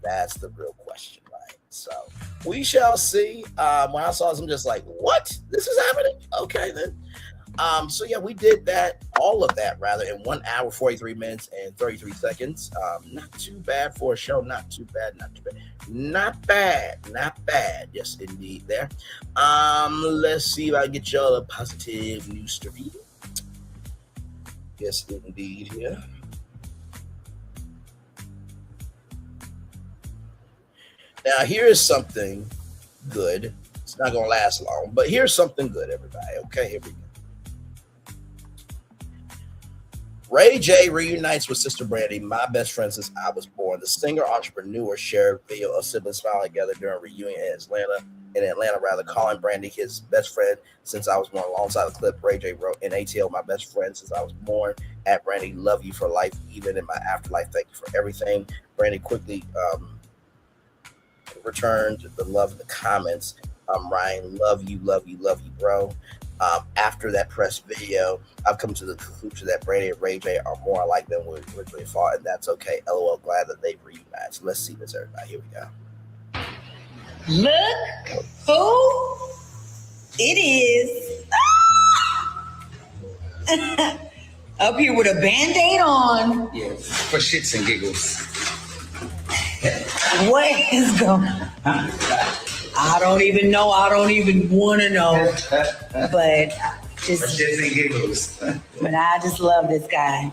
That's the real question, right? So we shall see. When I saw this, I'm just like, what? This is happening? Okay, then. So yeah, we did that, all of that rather, in 1 hour, 43 minutes and 33 seconds. Not too bad for a show. Not too bad. Not bad. Yes, indeed. There. Let's see if I can get y'all a positive news story. Yes, indeed. Here. Now, here is something good. It's not gonna last long. But here's something good, everybody. Okay, here we go. Ray J reunites with Sister Brandy, my best friend since I was born. The singer-entrepreneur shared video of siblings smiling together during a reunion in Atlanta, calling Brandy his best friend since I was born. Alongside the clip, Ray J wrote, in ATL, my best friend since I was born. At Brandy, love you for life, even in my afterlife. Thank you for everything. Brandy quickly returned the love in the comments. Ryan, love you, bro. After that press video, I've come to the conclusion that Brandy and Ray J are more alike than we originally thought, and that's okay. LOL, glad that they've reunited. So let's see this, everybody. Here we go. Look who it is. Ah! Up here with a Band-Aid on. Yes, for shits and giggles. What is going on? I don't even know. I don't even want to know. But just for shits and giggles. But I just love this guy.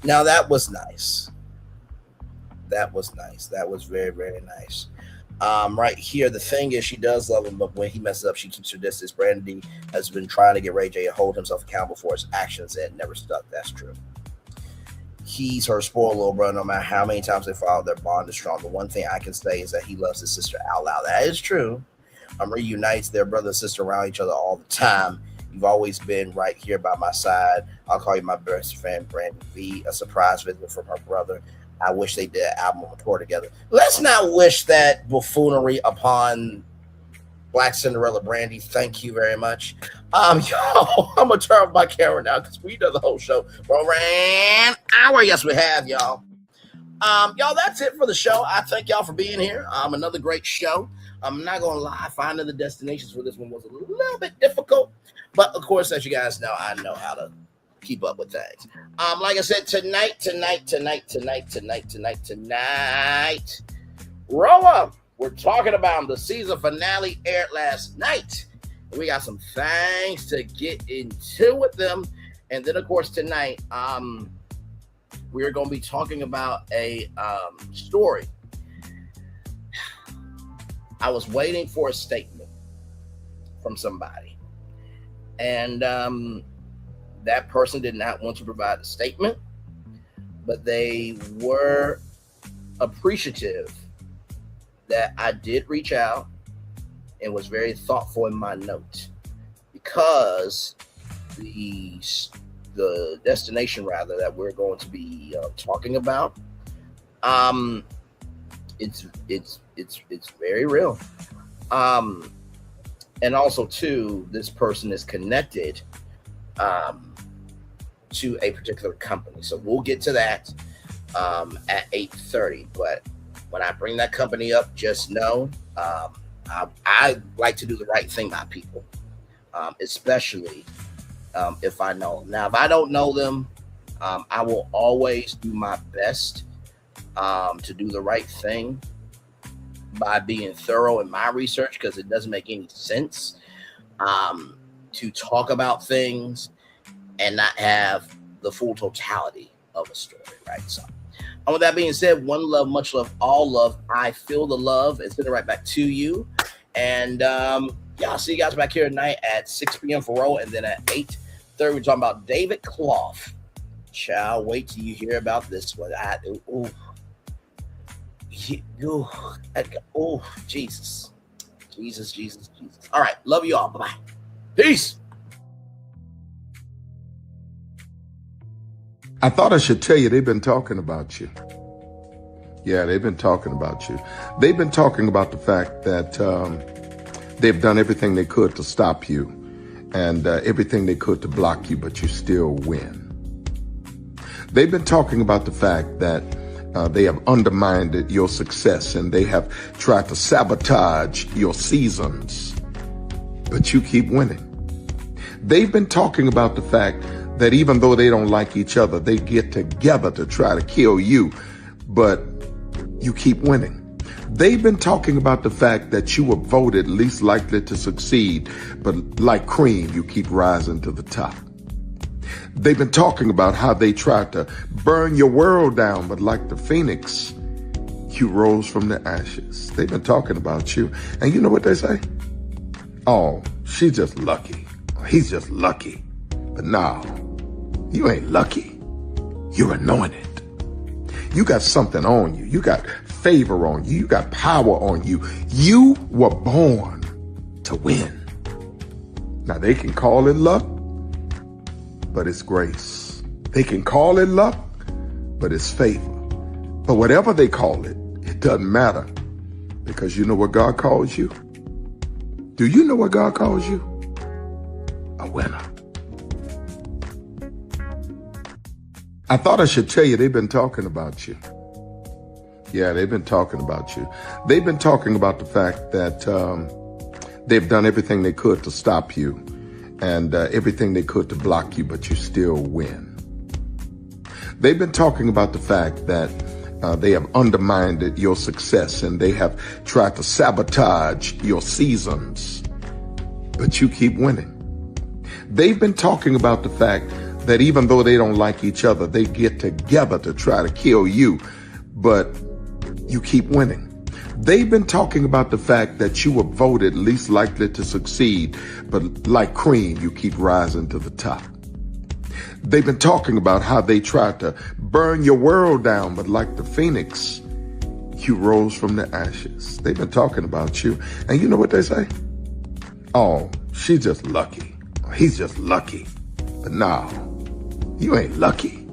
Now that was nice. That was nice. That was very, very nice. Right here, the thing is, she does love him, but when he messes up, she keeps her distance. Brandy has been trying to get Ray J to hold himself accountable for his actions, and never stuck. That's true. He's her spoiled little brother. No matter how many times they fall, their bond is strong. The one thing I can say is that he loves his sister out loud. That is true. Reunites their brother and sister around each other all the time. You've always been right here by my side. I'll call you my best friend, Brandy B. A surprise visit from her brother. I wish they did an album or tour together. Let's not wish that buffoonery upon Black Cinderella Brandy. Thank you very much. Y'all, I'm gonna turn off my camera now because we done the whole show for an hour. Yes, we have, y'all. Y'all, that's it for the show. I thank y'all for being here. Another great show. I'm not gonna lie, finding the destinations for this one was a little bit difficult, but of course, as you guys know, I know how to keep up with things. Like I said, tonight, roll up. We're talking about the season finale aired last night. We got some things to get into with them. And then, of course, tonight, we're going to be talking about a story. I was waiting for a statement from somebody. And that person did not want to provide a statement, but they were appreciative that I did reach out and was very thoughtful in my note, because the destination rather that we're going to be talking about, it's very real, and also too, this person is connected to a particular company, so we'll get to that at 8:30. But when I bring that company up, just know I like to do the right thing by people, especially if I know them. Now, if I don't know them, I will always do my best to do the right thing by being thorough in my research, because it doesn't make any sense to talk about things and not have the full totality of a story, right? So, and with that being said, one love, much love, all love. I feel the love and send it right back to you. And I'll see you guys back here tonight at 6 p.m. for Roll, and then at 8:30 we're talking about David Clough. Child, wait till you hear about this one. Jesus. All right, love you all. Bye-bye. Peace. I thought I should tell you, they've been talking about you. Yeah, they've been talking about you. They've been talking about the fact that they've done everything they could to stop you and everything they could to block you, but you still win. They've been talking about the fact that they have undermined your success and they have tried to sabotage your seasons, but you keep winning. They've been talking about the fact that even though they don't like each other, they get together to try to kill you, but you keep winning. They've been talking about the fact that you were voted least likely to succeed, but like cream, you keep rising to the top. They've been talking about how they tried to burn your world down, but like the phoenix, You rose from the ashes. They've been talking about you. And you know what they say? Oh, she's just lucky. He's just lucky. But no, you ain't lucky. You're anointed. You got something on you. You got favor on you. You got power on you. You were born to win. Now they can call it luck, but it's grace. They can call it luck, but it's favor. But whatever they call it, it doesn't matter, because you know what God calls you? Do you know what God calls you? A winner. I thought I should tell you, they've been talking about you. Yeah, they've been talking about you. They've been talking about the fact that they've done everything they could to stop you and everything they could to block you, but you still win. They've been talking about the fact that they have undermined your success and they have tried to sabotage your seasons, but you keep winning. They've been talking about the fact that even though they don't like each other, they get together to try to kill you, but you keep winning. They've been talking about the fact that you were voted least likely to succeed, but like cream, you keep rising to the top. They've been talking about how they tried to burn your world down, but like the phoenix, you rose from the ashes. They've been talking about you. And you know what they say? Oh, she's just lucky. He's just lucky. But no, you ain't lucky.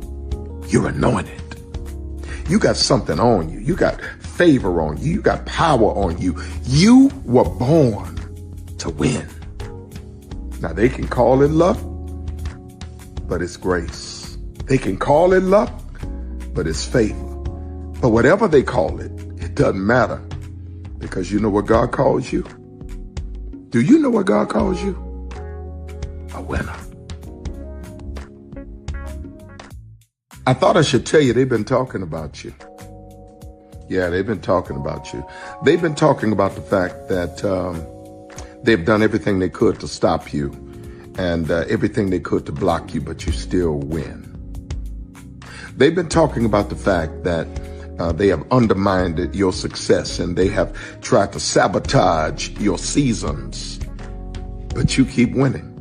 You're anointed. You got something on you. You got favor on you. You got power on you. You were born to win. Now they can call it luck, but it's grace. They can call it luck, but it's favor. But whatever they call it, it doesn't matter, because you know what God calls you? Do you know what God calls you? A winner. I thought I should tell you, they've been talking about you. Yeah, they've been talking about you. They've been talking about the fact that they've done everything they could to stop you and everything they could to block you, but you still win. They've been talking about the fact that they have undermined your success and they have tried to sabotage your seasons, but you keep winning.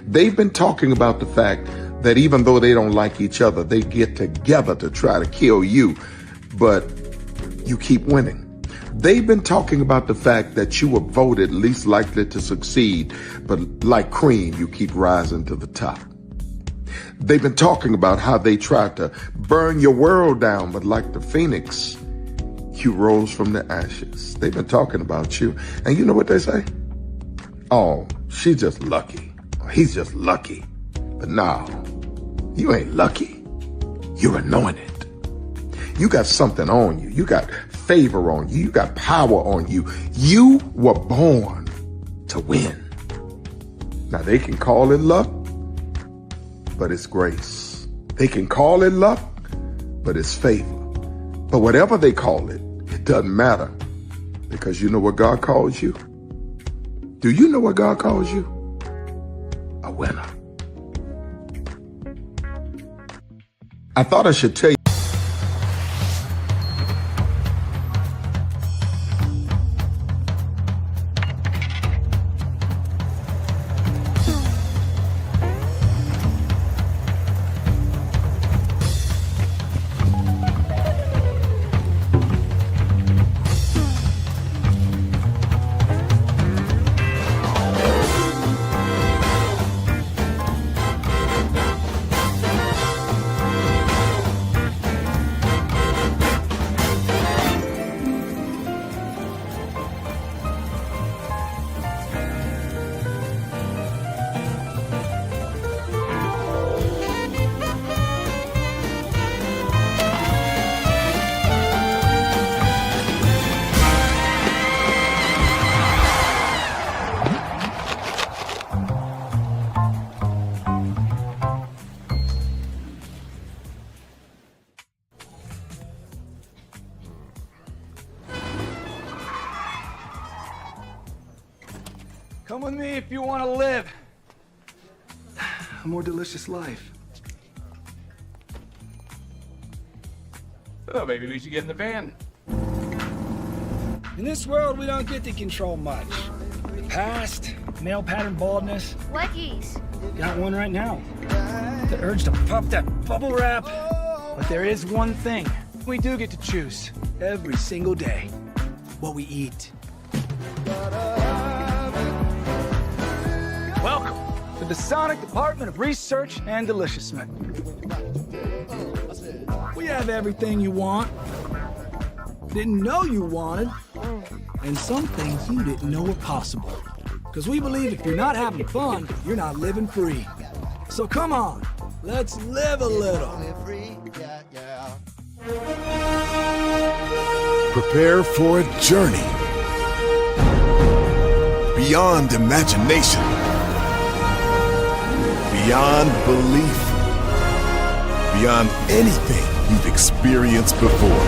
They've been talking about the fact that even though they don't like each other, they get together to try to kill you, but you keep winning. They've been talking about the fact that you were voted least likely to succeed, but like cream, you keep rising to the top. They've been talking about how they tried to burn your world down, but like the phoenix, you rose from the ashes. They've been talking about you. And you know what they say? Oh, she's just lucky. He's just lucky. But no, you ain't lucky. You're anointed. You got something on you. You got favor on you. You got power on you. You were born to win. Now they can call it luck, but it's grace. They can call it luck, but it's favor. But whatever they call it, it doesn't matter, because you know what God calls you? Do you know what God calls you? A winner. I thought I should tell you. Come with me if you want to live. A more delicious life. Oh, maybe we should get in the van. In this world, we don't get to control much. The past, male pattern baldness. Leggies. Got one right now. The urge to puff that bubble wrap. But there is one thing we do get to choose every single day. What we eat. Welcome to the Sonic Department of Research and Deliciousment. We have everything you want, didn't know you wanted, and some things you didn't know were possible. Because we believe if you're not having fun, you're not living free. So come on, let's live a little. Prepare for a journey beyond imagination, beyond belief, beyond anything you've experienced before.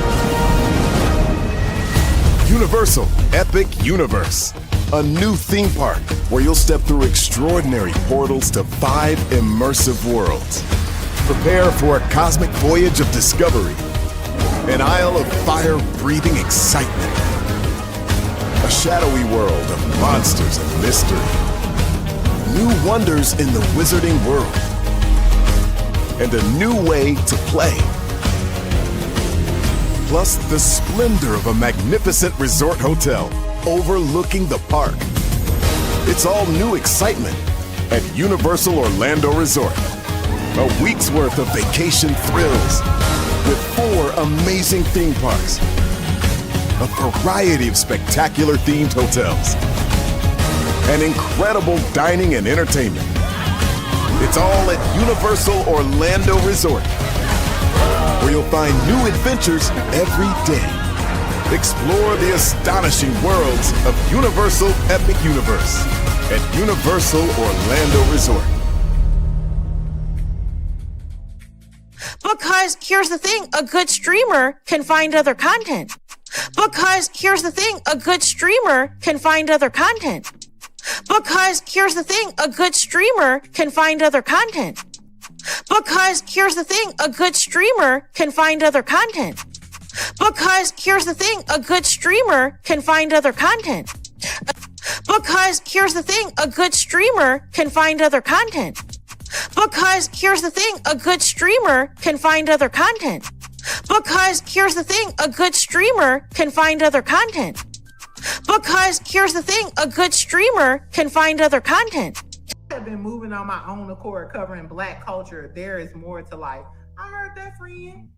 Universal Epic Universe, a new theme park where you'll step through extraordinary portals to 5 immersive worlds. Prepare for a cosmic voyage of discovery, an isle of fire-breathing excitement, a shadowy world of monsters and mystery, new wonders in the wizarding world, and a new way to play. Plus the splendor of a magnificent resort hotel overlooking the park. It's all new excitement at Universal Orlando Resort. A week's worth of vacation thrills with 4 amazing theme parks, a variety of spectacular themed hotels, and incredible dining and entertainment. It's all at Universal Orlando Resort, where you'll find new adventures every day. Explore the astonishing worlds of Universal Epic Universe at Universal Orlando Resort. Because here's the thing, a good streamer can find other content. Because here's the thing, a good streamer can find other content. Because here's the thing, a good streamer can find other content. Because here's the thing, a good streamer can find other content. Because here's the thing, a good streamer can find other content. Because here's the thing, a good streamer can find other content. Because here's the thing, a good streamer can find other content. Because here's the thing, a good streamer can find other content. Because here's the thing, a good streamer can find other content. I've been moving on my own accord, covering Black culture. There is more to life. I heard that, friend.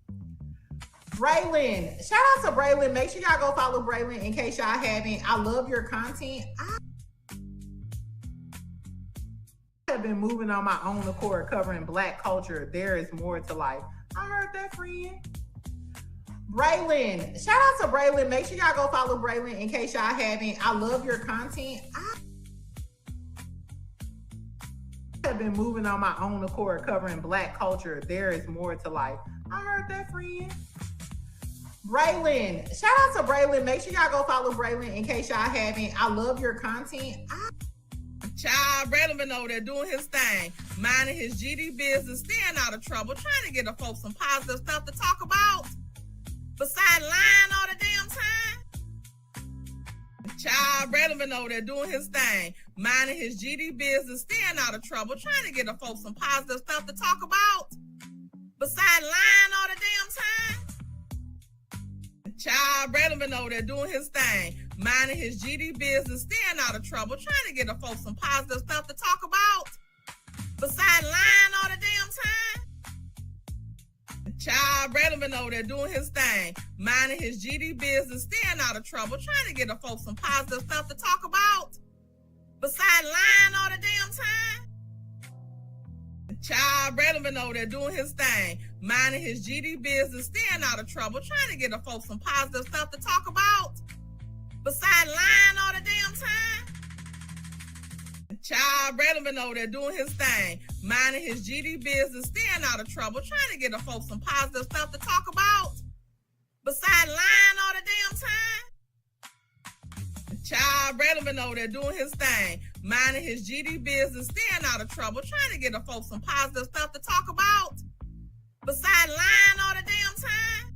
Braylon, shout out to Braylon. Make sure y'all go follow Braylon in case y'all haven't. I love your content. I have been moving on my own accord, covering Black culture. There is more to life. I heard that, friend. Braylon, shout out to Braylon. Make sure y'all go follow Braylon in case y'all haven't. I love your content. I have been moving on my own accord, covering Black culture. There is more to life. I heard that, friend. Braylon, shout out to Braylon. Make sure y'all go follow Braylon in case y'all haven't. I love your content. Child, Braylon been over there doing his thing, minding his GD business, staying out of trouble, trying to get the folks some positive stuff to talk about. Besides lying all the damn time. Child, Braylon been over there doing his thing, minding his GD business, staying out of trouble, trying to get the folks some positive stuff to talk about. Besides lying all the damn time. Child, Braylon been over there doing his thing, minding his GD business, staying out of trouble, trying to get the folks some positive stuff to talk about. Besides lying all the damn time. Child, Braylon been over there doing his thing, minding his GD business, staying out of trouble, trying to get the folks some positive stuff to talk about. Besides lying all the damn time. Child, Braylon been over there doing his thing, minding his GD business, staying out of trouble, trying to get the folks some positive stuff to talk about. Besides lying all the damn time. Child, Braylon been over there doing his thing, minding his GD business, staying out of trouble, trying to get the folks some positive stuff to talk about. Besides lying all the damn time. Child, Braylon been over there doing his thing, minding his GD business, staying out of trouble, trying to get the folks some positive stuff to talk about. Besides lying all the damn time.